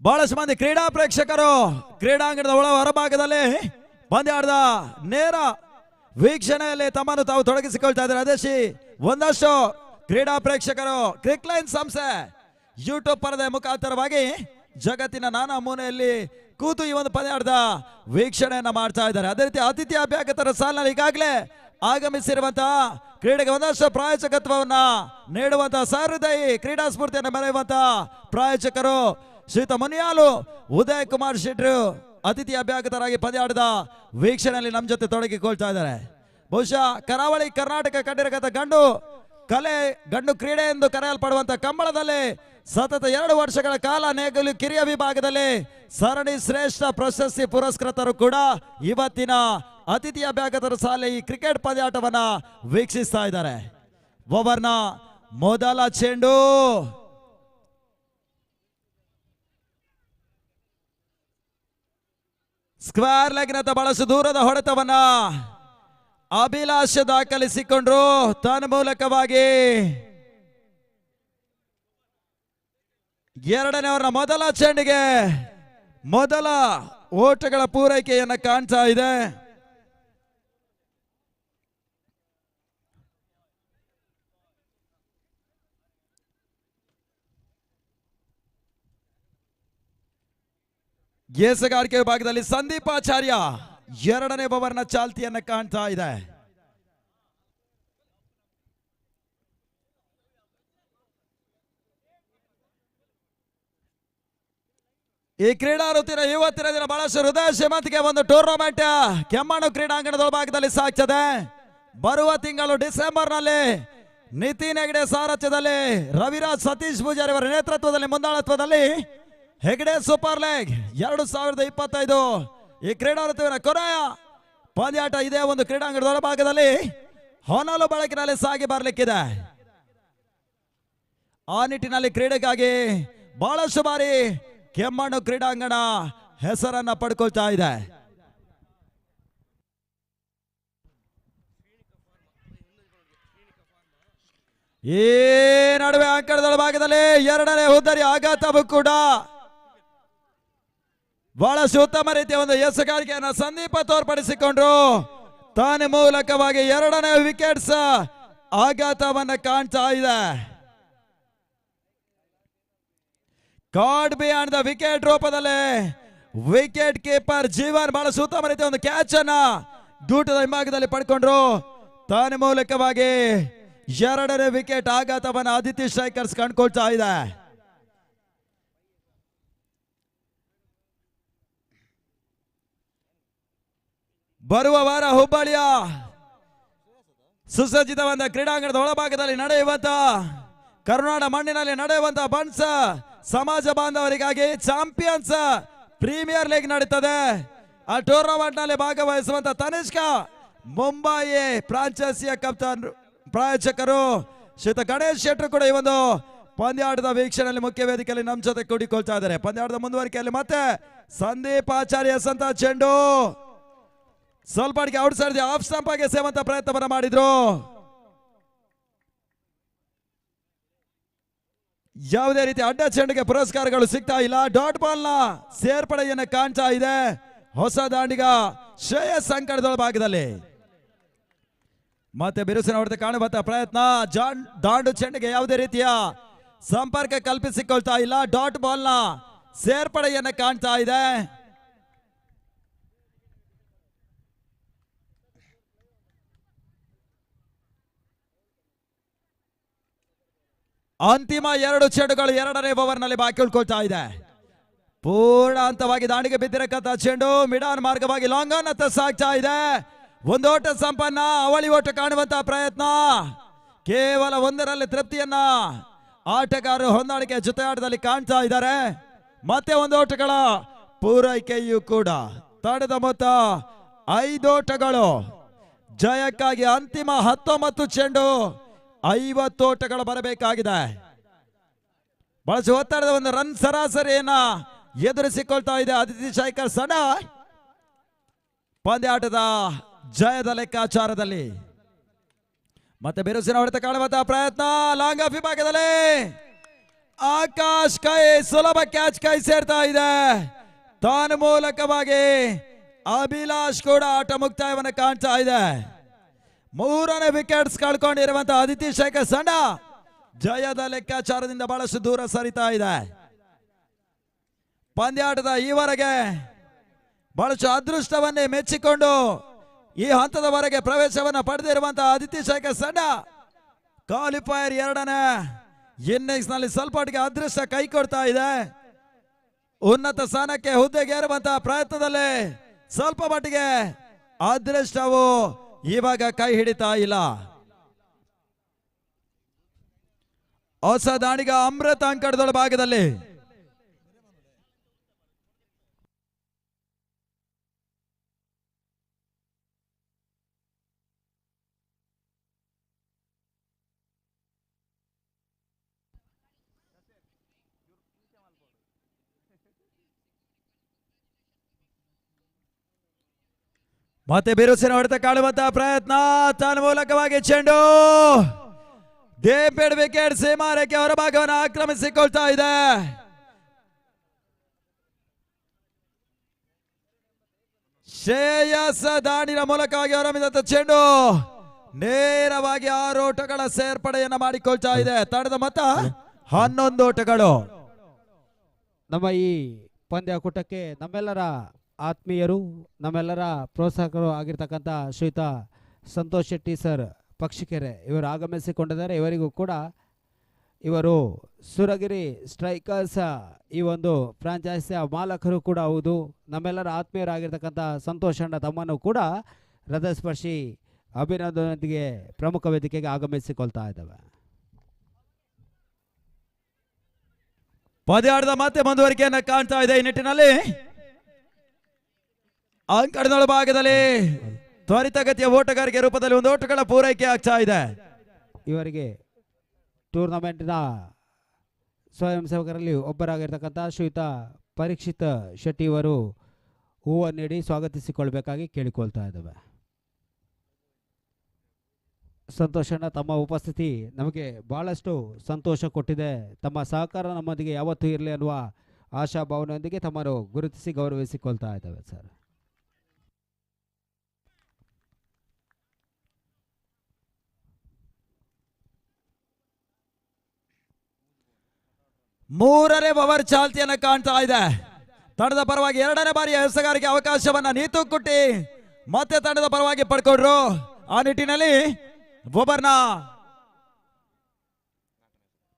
ಬಹಳಷ್ಟು ಮಂದಿ ಕ್ರೀಡಾ ಪ್ರೇಕ್ಷಕರು ಕ್ರೀಡಾಂಗಣದ ಹೊರಭಾಗದಲ್ಲಿ ಪಂದ್ಯಾಟದ ನೇರ ವೀಕ್ಷಣೆಯಲ್ಲಿ ತಮ್ಮನ್ನು ತಾವು ತೊಡಗಿಸಿಕೊಳ್ತಾ ಇದ್ದಾರೆ. ಅದೇಶಿ ಒಂದಷ್ಟು ಕ್ರೀಡಾ ಪ್ರೇಕ್ಷಕರು ಕ್ರಿಕ್ಲೈನ್ ಸಂಸ್ಥೆ ಯೂಟ್ಯೂಬ್ ಪರದೆ ಮುಖಾಂತರವಾಗಿ ಜಗತ್ತಿನ ನಾನಾ ಮೂಲೆಯಲ್ಲಿ ಕೂತು ಈ ಒಂದು ಪಂದ್ಯಾಟದ ವೀಕ್ಷಣೆಯನ್ನ ಮಾಡ್ತಾ ಇದ್ದಾರೆ. ಅದೇ ರೀತಿ ಅತಿಥಿ ಅಭ್ಯಾಗತರ ಸಾಲಿನಲ್ಲಿ ಈಗಾಗಲೇ ಆಗಮಿಸಿರುವಂತಹ ಕ್ರೀಡೆಗೆ ಒಂದಷ್ಟು ಪ್ರಾಯೋಜಕತ್ವವನ್ನ ನೀಡುವಂತಹ ಸಹೃದಯಿ ಕ್ರೀಡಾ ಸ್ಫೂರ್ತಿಯನ್ನು ಮೆರೆಯುವಂತಹ ಪ್ರಾಯೋಜಕರು ಶ್ರೀಯುತ ಮುನಿಯಾಲು ಉದಯ್ ಕುಮಾರ್ ಶೆಟ್ರು ಅತಿಥಿ ಅಭ್ಯಾಗತರಾಗಿ ಪಂದ್ಯಾಟದ ವೀಕ್ಷಣೆಯಲ್ಲಿ ನಮ್ಮ ಜೊತೆ ತೊಡಗಿಕೊಳ್ತಾ ಇದ್ದಾರೆ. ಬಹುಶಃ ಕರಾವಳಿ ಕರ್ನಾಟಕ ಕಂಡಿರಕಂತ ಗಂಡು ಕ್ರೀಡೆ ಎಂದು ಕರೆಯಲ್ಪಡುವಂತಹ ಕಂಬಳದಲ್ಲಿ ಸತತ 2 ವರ್ಷಗಳ ಕಾಲ ನೇಗಲು ಕಿರಿಯ ವಿಭಾಗದಲ್ಲಿ ಸರಣಿ ಶ್ರೇಷ್ಠ ಪ್ರಶಸ್ತಿ ಪುರಸ್ಕೃತರು ಕೂಡ ಇವತ್ತಿನ ಅತಿಥಿ ಅಭ್ಯಾಗತರ ಸಾಲೆ ಈ ಕ್ರಿಕೆಟ್ ಪಂದ್ಯಾಟವನ್ನ ವೀಕ್ಷಿಸ್ತಾ ಇದ್ದಾರೆ. ಓವರ್ನ ಮೊದಲ ಚೆಂಡು ಸ್ಕ್ವೇರ್ ಲೆಗ್ನಂತ ಬಹಳಷ್ಟು ದೂರದ ಹೊಡೆತವನ್ನ ಅಭಿಲಾಷ್ ದಾಖಲಿಸಿಕೊಂಡ್ರು. ತನ್ಮೂಲಕವಾಗಿ 2ನೇ ಓವರ್ನ ಮೊದಲ ಚೆಂಡಿಗೆ ಮೊದಲ ಓಟಗಳ ಪೂರೈಕೆಯನ್ನ ಕಾಣ್ತಾ ಇದೆ. ಗೇಸಗಾರಿಕೆ ವಿಭಾಗದಲ್ಲಿ ಸಂದೀಪಾಚಾರ್ಯ 2ನೇ ಓವರ್ನ ಚಾಲ್ತಿಯನ್ನ ಕಾಣ್ತಾ ಇದೆ. ಈ ಕ್ರೀಡಾ ಋತುವಿನ ಇವತ್ತಿನ ದಿನ ಬಹಳಷ್ಟು ಹೃದಯ ಶ್ರೀಮಂತಿಗೆ ಒಂದು ಟೂರ್ನಮೆಂಟ್ ಕೆಮ್ಮಣ್ಣು ಕ್ರೀಡಾಂಗಣದ ಭಾಗದಲ್ಲಿ ಸಾಗ್ತದೆ. ಬರುವ ತಿಂಗಳು ಡಿಸೆಂಬರ್ ನಲ್ಲಿ ನಿತಿನ್ ಹೆಗ್ಡೆ ಸಾರಥ್ಯದಲ್ಲಿ ರವಿರಾಜ್ ಸತೀಶ್ ಪೂಜಾರಿ ಅವರ ನೇತೃತ್ವದಲ್ಲಿ ಮುಂದಾಳತ್ವದಲ್ಲಿ ಹೆಗ್ಡೆ ಸೂಪರ್ ಲೀಗ್ 2025 ಈ ಕ್ರೀಡಾ ಋತುವಿನ ಕೊನೆಯ ಪಂದ್ಯಾಟ ಇದೇ ಒಂದು ಕ್ರೀಡಾಂಗಣದ ಭಾಗದಲ್ಲಿ ಹೊನಲು ಬೆಳಕಿನಲ್ಲಿ ಸಾಗಿ ಬರಲಿಕ್ಕಿದೆ. ಆ ನಿಟ್ಟಿನಲ್ಲಿ ಕ್ರೀಡೆಗಾಗಿ ಬಹಳಷ್ಟು ಬಾರಿ ಕೆಮ್ಮಣ್ಣು ಕ್ರೀಡಾಂಗಣ ಹೆಸರನ್ನ ಪಡ್ಕೊಳ್ತಾ ಇದೆ. ಈ ನಡುವೆ ಅಂಕಣದ ಭಾಗದಲ್ಲಿ 2ನೇ ಹುದ್ದರಿ ಆಘಾತವೂ ಕೂಡ ಬಹಳಷ್ಟು ಉತ್ತಮ ರೀತಿಯ ಒಂದು ಎಸಗಾರಿಕೆಯನ್ನು ಸಂದೀಪ ತೋರ್ಪಡಿಸಿಕೊಂಡ್ರು. ತಾನೇ ಮೂಲಕವಾಗಿ 2ನೇ ವಿಕೆಟ್ಸ್ ಆಘಾತವನ್ನ ಕಾಣ್ತಾ ಇದೆ. ಕಾರ್ಡ್ ಬಿಯಾಂಡ್ ದ ವಿಕೆಟ್ ರೂಪದಲ್ಲಿ ವಿಕೆಟ್ ಕೀಪರ್ ಜೀವನ್ ಬಹಳಷ್ಟು ಉತ್ತಮ ರೀತಿಯ ಒಂದು ಕ್ಯಾಚ್ ಅನ್ನ ಗೂಟದ ಹಿಂಭಾಗದಲ್ಲಿ ಪಡ್ಕೊಂಡ್ರು. ತಾನೇ ಮೂಲಕವಾಗಿ 2ನೇ ವಿಕೆಟ್ ಆಘಾತವನ್ನ ಆದಿತ್ಯ ಸ್ಟ್ರೈಕರ್ಸ್ ಕಂಡುಕೊಳ್ತಾ ಇದೆ. ಬರುವ ವಾರ ಹುಬ್ಬಳ್ಳಿಯ ಸುಸಜ್ಜಿತವಾದ ಕ್ರೀಡಾಂಗಣದ ಒಳಭಾಗದಲ್ಲಿ ನಡೆಯುವಂತ ಕರುನಾಡ ಮಣ್ಣಿನಲ್ಲಿ ನಡೆಯುವಂತ ಬನ್ಸ್ ಸಮಾಜ ಬಾಂಧವರಿಗಾಗಿ ಚಾಂಪಿಯನ್ಸ್ ಪ್ರೀಮಿಯರ್ ಲೀಗ್ ನಡೀತದೆ. ಆ ಟೂರ್ನಮೆಂಟ್ ನಲ್ಲಿ ಭಾಗವಹಿಸುವಂತ ತನಿಷ್ಕ ಮುಂಬೈ ಫ್ರಾಂಚೈಸಿಯ ಕಪ್ತಾನ್ ಪ್ರಾಯೋಜಕರು ಶ್ರೀಯುತ ಗಣೇಶ್ ಶೆಟ್ಟರು ಕೂಡ ಈ ಒಂದು ಪಂದ್ಯಾಟದ ವೀಕ್ಷಣೆಯಲ್ಲಿ ಮುಖ್ಯ ವೇದಿಕೆಯಲ್ಲಿ ನಮ್ಮ ಜೊತೆ ಕೂಡಿಕೊಳ್ತಾ ಇದ್ದಾರೆ. ಪಂದ್ಯಾಟದ ಮುಂದುವರಿಕೆಯಲ್ಲಿ ಮತ್ತೆ ಸಂದೀಪ್ ಆಚಾರ್ಯ ಸಂತ ಚೆಂಡು ಸ್ವಲ್ಪ ಔಟ್ ಸೈಡ್ ಆಫ್ ಸ್ಟಂಪ್ ಆಗಿ ಸೇವಂತ ಪ್ರಯತ್ನವನ್ನ ಮಾಡಿದ್ರು. ಯಾವುದೇ ರೀತಿ ಅಡ್ಡ ಚೆಂಡಿಗೆ ಪುರಸ್ಕಾರಗಳು ಸಿಗ್ತಾ ಇಲ್ಲ. ಡಾಟ್ ಬಾಲ್ ನ ಸೇರ್ಪಡೆಯನ್ನು ಕಾಣ್ತಾ ಇದೆ ಹೊಸ ದಾಂಡಿಗ ಶ್ರೇಯಸ್ ಸಂಕಟದೊಳ ಭಾಗದಲ್ಲಿ. ಮತ್ತೆ ಬಿರುಸಿನ ಹೊಡೆತ ಕಾಣುವಂತ ಪ್ರಯತ್ನ. ದಾಂಡು ಚೆಂಡಿಗೆ ಯಾವುದೇ ರೀತಿಯ ಸಂಪರ್ಕ ಕಲ್ಪಿಸಿಕೊಳ್ತಾ ಇಲ್ಲ. ಡಾಟ್ ಬಾಲ್ ನ ಸೇರ್ಪಡೆಯನ್ನು ಕಾಣ್ತಾ ಇದೆ. ಅಂತಿಮ 2 ಚೆಂಡುಗಳು 2ನೇ ಓವರ್ ನಲ್ಲಿ ಬಾಕಿ ಉಳ್ಕೊಳ್ತಾ ಇದೆ. ಪೂರ್ಣ ಹಂತವಾಗಿ ದಾಂಡಿಗೆ ಬಿದ್ದಿರಕ್ಕಂತ ಚೆಂಡು ಮಿಡಾನ್ ಮಾರ್ಗವಾಗಿ ಲಾಂಗ್ ಆನ್ ಹತ್ತ ಸಾಗ್ತಾ ಇದೆ. ಒಂದು ಓಟ ಸಂಪನ್ನ, ಅವಳಿ ಓಟ ಕಾಣುವಂತ ಪ್ರಯತ್ನ. ಕೇವಲ 1ರಲ್ಲಿ ತೃಪ್ತಿಯನ್ನ ಆಟಗಾರರು ಹೊಂದಾಣಿಕೆ ಜೊತೆ ಆಟದಲ್ಲಿ ಕಾಣ್ತಾ ಇದ್ದಾರೆ. ಮತ್ತೆ 1 ಓಟಗಳ ಪೂರೈಕೆಯೂ ಕೂಡ. ತಡೆದ ಮೊತ್ತ 5 ಓಟಗಳು. ಜಯಕ್ಕಾಗಿ ಅಂತಿಮ 19 ಚೆಂಡು 50 ಓಟಗಳು ಬರಬೇಕಾಗಿದೆ. ಬಳಸಿ ಒತ್ತಡದ 1 ರನ್ ಸರಾಸರಿಯನ್ನ ಎದುರಿಸಿಕೊಳ್ತಾ ಇದೆ ಆದಿತ್ಯ ಶೇಖರ್ ಸಡ. ಪಂದ್ಯಾಟದ ಜಯದ ಲೆಕ್ಕಾಚಾರದಲ್ಲಿ ಮತ್ತೆ ಬಿರುಸಿನ ಹೊಡೆತ ಕಾಣುವಂತಹ ಪ್ರಯತ್ನ. ಲಾಂಗ್ ಆಫ್ ವಿಭಾಗದಲ್ಲಿ ಆಕಾಶ್ ಕೈ ಸುಲಭ ಕ್ಯಾಚ್ ಕೈ ಸೇರ್ತಾ ಇದೆ. ತಾನು ಮೂಲಕವಾಗಿ ಅಭಿಲಾಷ್ ಕೂಡ ಆಟ ಮುಕ್ತಾಯವನ್ನು ಕಾಣ್ತಾ ಇದೆ. 3ನೇ ವಿಕೆಟ್ಸ್ ಕಳ್ಕೊಂಡಿರುವಂತಹ ಆದಿತ್ಯ ಶೇಖರ್ ಸಂಡ ಜಯದ ಲೆಕ್ಕಾಚಾರದಿಂದ ಬಹಳಷ್ಟು ದೂರ ಸರಿತಾ ಇದೆ. ಪಂದ್ಯಾಟದ ಈವರೆಗೆ ಬಹಳಷ್ಟು ಅದೃಷ್ಟವನ್ನೇ ಮೆಚ್ಚಿಕೊಂಡು ಈ ಹಂತದವರೆಗೆ ಪ್ರವೇಶವನ್ನು ಪಡೆದಿರುವಂತಹ ಆದಿತ್ಯ ಶೇಖರ್ ಸಂಡ ಕ್ವಾಲಿಫೈಯರ್ 2ನೇ ಇನ್ನಿಂಗ್ಸ್ ನಲ್ಲಿ ಸ್ವಲ್ಪ ಅದೃಷ್ಟ ಕೈ ಕೊಡ್ತಾ ಇದೆ. ಉನ್ನತ ಸ್ಥಾನಕ್ಕೆ ಹುದ್ದೆಗೇರುವಂತಹ ಪ್ರಯತ್ನದಲ್ಲಿ ಸ್ವಲ್ಪ ಮಟ್ಟಿಗೆ ಅದೃಷ್ಟವು ಇವಾಗ ಕೈ ಹಿಡಿತಾ ಇಲ್ಲ. ಹೊಸ ದಾಣಿಗ ಅಮೃತ ಅಂಕಣದೊಳ ಭಾಗದಲ್ಲಿ ಮತ್ತೆ ಬಿರುಸಿನ ಹೊಡೆತ ಕಾಣುವಂತಹ ಪ್ರಯತ್ನ. ತನ್ನ ಮೂಲಕವಾಗಿ ಚೆಂಡು ದೇಪೇಡ್ ವಿಕೆಟ್ ಸೀಮಾರೇಖೆ ಹೊರಭಾಗವನ್ನು ಆಕ್ರಮಿಸಿಕೊಳ್ತಾ ಇದೆ. ಶ್ರೇಯಸ್ ದಾಂಡಿನ ಮೂಲಕವಾಗಿ ಹೊರಬಿದ್ದಂತ ಚೆಂಡು ನೇರವಾಗಿ 6 ಓಟಗಳ ಸೇರ್ಪಡೆಯನ್ನ ಮಾಡಿಕೊಳ್ತಾ ಇದೆ. ತಡೆದ ಮೊತ್ತ 11 ಓಟಗಳು. ನಮ್ಮ ಈ ಪಂದ್ಯಕೂಟಕ್ಕೆ ನಮ್ಮೆಲ್ಲರ ಆತ್ಮೀಯರು, ನಮ್ಮೆಲ್ಲರ ಪ್ರೋತ್ಸಾಹಕರು ಆಗಿರ್ತಕ್ಕಂಥ ಶ್ರೀಯುತ ಸಂತೋಷ್ ಶೆಟ್ಟಿ ಸರ್ ಪಕ್ಷಿಕೆರೆ ಇವರು ಆಗಮಿಸಿಕೊಂಡಿದ್ದಾರೆ. ಇವರಿಗೂ ಕೂಡ ಇವರು ಸುರಗಿರಿ ಸ್ಟ್ರೈಕರ್ಸ್ ಈ ಒಂದು ಫ್ರಾಂಚೈಸಿಯ ಮಾಲಕರು ಕೂಡ ಹೌದು. ನಮ್ಮೆಲ್ಲರ ಆತ್ಮೀಯರಾಗಿರ್ತಕ್ಕಂಥ ಸಂತೋಷ್ ಅಣ್ಣ ತಮ್ಮನ್ನು ಕೂಡ ಹೃದಯಸ್ಪರ್ಶಿ ಅಭಿನಂದನೆಯೊಂದಿಗೆ ಪ್ರಮುಖ ವೇದಿಕೆಗೆ ಆಗಮಿಸಿಕೊಳ್ತಾ ಇದ್ದಾವೆ. ಪಂದ್ಯಾಟದ ಮತ್ತೆ ಮುಂದುವರಿಕೆಯನ್ನು ಕಾಣ್ತಾ ಇದೆ. ಈ ನಿಟ್ಟಿನಲ್ಲಿ ಅಂಕಣದೊಳ ಭಾಗದಲ್ಲಿ ತ್ವರಿತಗತಿಯ ಓಟಗಾರಿಕೆ ರೂಪದಲ್ಲಿ 1 ಓಟಗಳ ಪೂರೈಕೆ ಆಗ್ತಾ ಇದೆ. ಇವರಿಗೆ ಟೂರ್ನಮೆಂಟ್ನ ಸ್ವಯಂ ಸೇವಕರಲ್ಲಿ ಒಬ್ಬರಾಗಿರ್ತಕ್ಕಂಥ ಶ್ರೀಯುತ ಪರೀಕ್ಷಿತ್ ಶೆಟ್ಟಿ ಇವರು ಹೂವನ್ನು ನೀಡಿ ಸ್ವಾಗತಿಸಿಕೊಳ್ಬೇಕಾಗಿ ಕೇಳಿಕೊಳ್ತಾ ಇದ್ದಾವೆ. ಸಂತೋಷನ ತಮ್ಮ ಉಪಸ್ಥಿತಿ ನಮಗೆ ಬಹಳಷ್ಟು ಸಂತೋಷ ಕೊಟ್ಟಿದೆ. ತಮ್ಮ ಸಹಕಾರ ನಮ್ಮೊಂದಿಗೆ ಯಾವತ್ತೂ ಇರಲಿ ಅನ್ನುವ ಆಶಾಭಾವನೆಯೊಂದಿಗೆ ತಮ್ಮನ್ನು ಗುರುತಿಸಿ ಗೌರವಿಸಿಕೊಳ್ತಾ ಇದ್ದಾವೆ ಸರ್. ಮೂರನೇ ಓವರ್ ಚಾಲ್ತಿಯನ್ನು ಕಾಣ್ತಾ ಇದೆ. ತಂಡದ ಪರವಾಗಿ 2ನೇ ಬಾರಿಯ ಎಸೆಗಾರಿಕೆ ಅವಕಾಶವನ್ನ ನೀತು ಕುಟ್ಟಿ ಮತ್ತೆ ತಂಡದ ಪರವಾಗಿ ಪಡ್ಕೊಂಡ್ರು. ಆ ನಿಟ್ಟಿನಲ್ಲಿ ಓವರ್ನ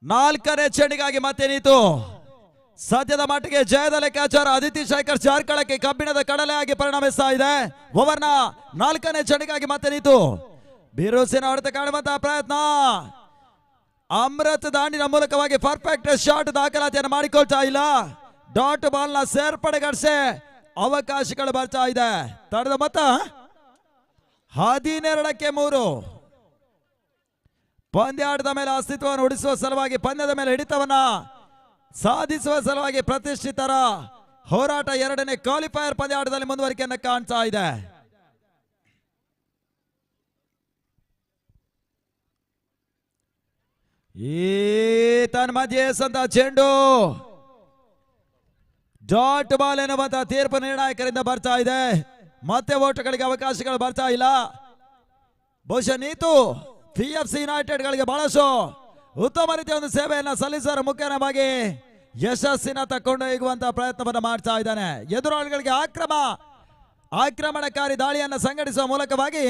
4ನೇ ಚೆಂಡಿಗಾಗಿ ಮತ್ತೆ ನೀತು. ಸದ್ಯದ ಮಟ್ಟಿಗೆ ಜಯದ ಲೆಕ್ಕಾಚಾರ ಆದಿತ್ಯ ಶೇಖರ್ ಜಾರ್ಕಳಕ್ಕೆ ಕಬ್ಬಿಣದ ಕಡಲೆ ಆಗಿ ಪರಿಣಮಿಸ್ತಾ ಇದೆ. ಓವರ್ನ 4ನೇ ಚೆಂಡಿಗಾಗಿ ಮತ್ತೆ ನೀತು. ಬಿರುಸಿನ ಹೊಡೆತ ಕಾಣುವಂತಹ ಪ್ರಯತ್ನ. ಅಮೃತ್ ದಾಂಡಿನ ಮೂಲಕವಾಗಿ ಪರ್ಫೆಕ್ಟ್ ಶಾಟ್ ದಾಖಲಾತಿಯನ್ನು ಮಾಡಿಕೊಳ್ತಾ ಇಲ್ಲ. ಡಾಟ್ ಬಾಲ್ ನ ಸೇರ್ಪಡೆಗಡಿಸಿ ಅವಕಾಶಗಳು ಬರ್ತಾ ಇದೆ. ತಡೆದ ಮೊತ್ತ 12ಕ್ಕೆ 3. ಪಂದ್ಯಾಟದ ಮೇಲೆ ಅಸ್ತಿತ್ವವನ್ನು ಉಳಿಸುವ ಸಲುವಾಗಿ ಪಂದ್ಯದ ಮೇಲೆ ಹಿಡಿತವನ್ನ ಸಾಧಿಸುವ ಸಲುವಾಗಿ ಪ್ರತಿಷ್ಠಿತರ ಹೋರಾಟ ಎರಡನೇ ಕ್ವಾಲಿಫೈಯರ್ ಪಂದ್ಯಾಟದಲ್ಲಿ ಮುಂದುವರಿಕೆಯನ್ನು ಕಾಣ್ತಾ ಇದೆ. ಈ ತನ್ಮಧ್ಯೆ ಸಂತ ಚೆಂಡು ಡಾಟ್ ಬಾಲ್ ಎನ್ನುವಂತ ತೀರ್ಪು ನಿರ್ಣಾಯಕರಿಂದ ಬರ್ತಾ ಇದೆ. ಮತ್ತೆ ಓಟಗಳಿಗೆ ಅವಕಾಶಗಳು ಬರ್ತಾ ಇಲ್ಲ. ಬಹುಶಃ ನೀತು PFC ಯುನೈಟೆಡ್ ಗಳಿಗೆ ಬಹಳಷ್ಟು ಉತ್ತಮ ರೀತಿಯ ಒಂದು ಸೇವೆಯನ್ನ ಸಲ್ಲಿಸುವ ಮುಖೇನವಾಗಿ ಯಶಸ್ಸಿನ ತಕೊಂಡೊಯ್ಯುವಂತ ಪ್ರಯತ್ನವನ್ನು ಮಾಡ್ತಾ ಇದ್ದಾನೆ. ಎದುರಾಳಿಗಳಿಗೆ ಆಕ್ರಮಣಕಾರಿ ದಾಳಿಯನ್ನು ಸಂಘಟಿಸುವ ಮೂಲಕವಾಗಿ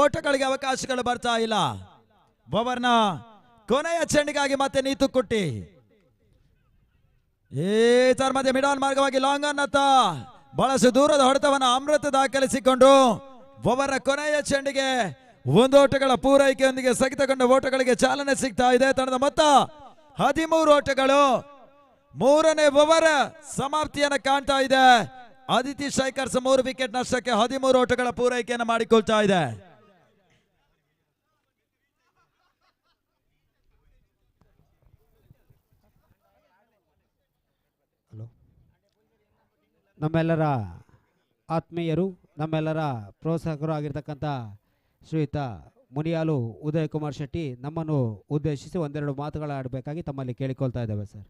ಓಟಗಳಿಗೆ ಅವಕಾಶಗಳು ಬರ್ತಾ ಇಲ್ಲ. ಬವರ್ನ ಕೊನೆಯ ಚೆಂಡಿಗಾಗಿ ಮತ್ತೆ ನೀತು ಕುಟ್ಟಿ ಈ ಮಧ್ಯೆ ಮಿಡಾನ್ ಮಾರ್ಗವಾಗಿ ಲಾಂಗ್ ಅನ್ನತ್ತ ಬಹಳಷ್ಟು ದೂರದ ಹೊಡೆತವನ್ನು ಅಮೃತ ದಾಖಲಿಸಿಕೊಂಡು ಬವರ್ನ ಕೊನೆಯ ಚೆಂಡಿಗೆ ಒಂದು ಓಟಗಳ ಪೂರೈಕೆಯೊಂದಿಗೆ ಸ್ಥಗಿತಗೊಂಡ ಓಟಗಳಿಗೆ ಚಾಲನೆ ಸಿಗ್ತಾ ಇದೆ. ತಂಡದ ಮೊತ್ತ 13 ಓಟಗಳು. ಮೂರನೇ ಓವರ್ ಸಮಾಪ್ತಿಯನ್ನು ಕಾಣ್ತಾ ಇದೆ. ಆದಿತ್ಯ ಸ್ಟ್ರೈಕರ್ಸ್ 3 ವಿಕೆಟ್ ನಷ್ಟಕ್ಕೆ 13 ಓಟಗಳ ಪೂರೈಕೆಯನ್ನು ಮಾಡಿಕೊಳ್ತಾ ಇದೆ. ನಮ್ಮೆಲ್ಲರ ಆತ್ಮೀಯರು, ನಮ್ಮೆಲ್ಲರ ಪ್ರೋತ್ಸಾಹಕರು ಆಗಿರ್ತಕ್ಕಂಥ ಶ್ರೀಯುತ ಮುನಿಯಾಲು ಉದಯ್ ಕುಮಾರ್ ಶೆಟ್ಟಿ ನಮ್ಮನ್ನು ಉದ್ದೇಶಿಸಿ ಒಂದೆರಡು ಮಾತುಗಳಾಡಬೇಕಾಗಿ ತಮ್ಮಲ್ಲಿ ಕೇಳಿಕೊಳ್ತಾ ಇದ್ದೇವೆ ಸರ್.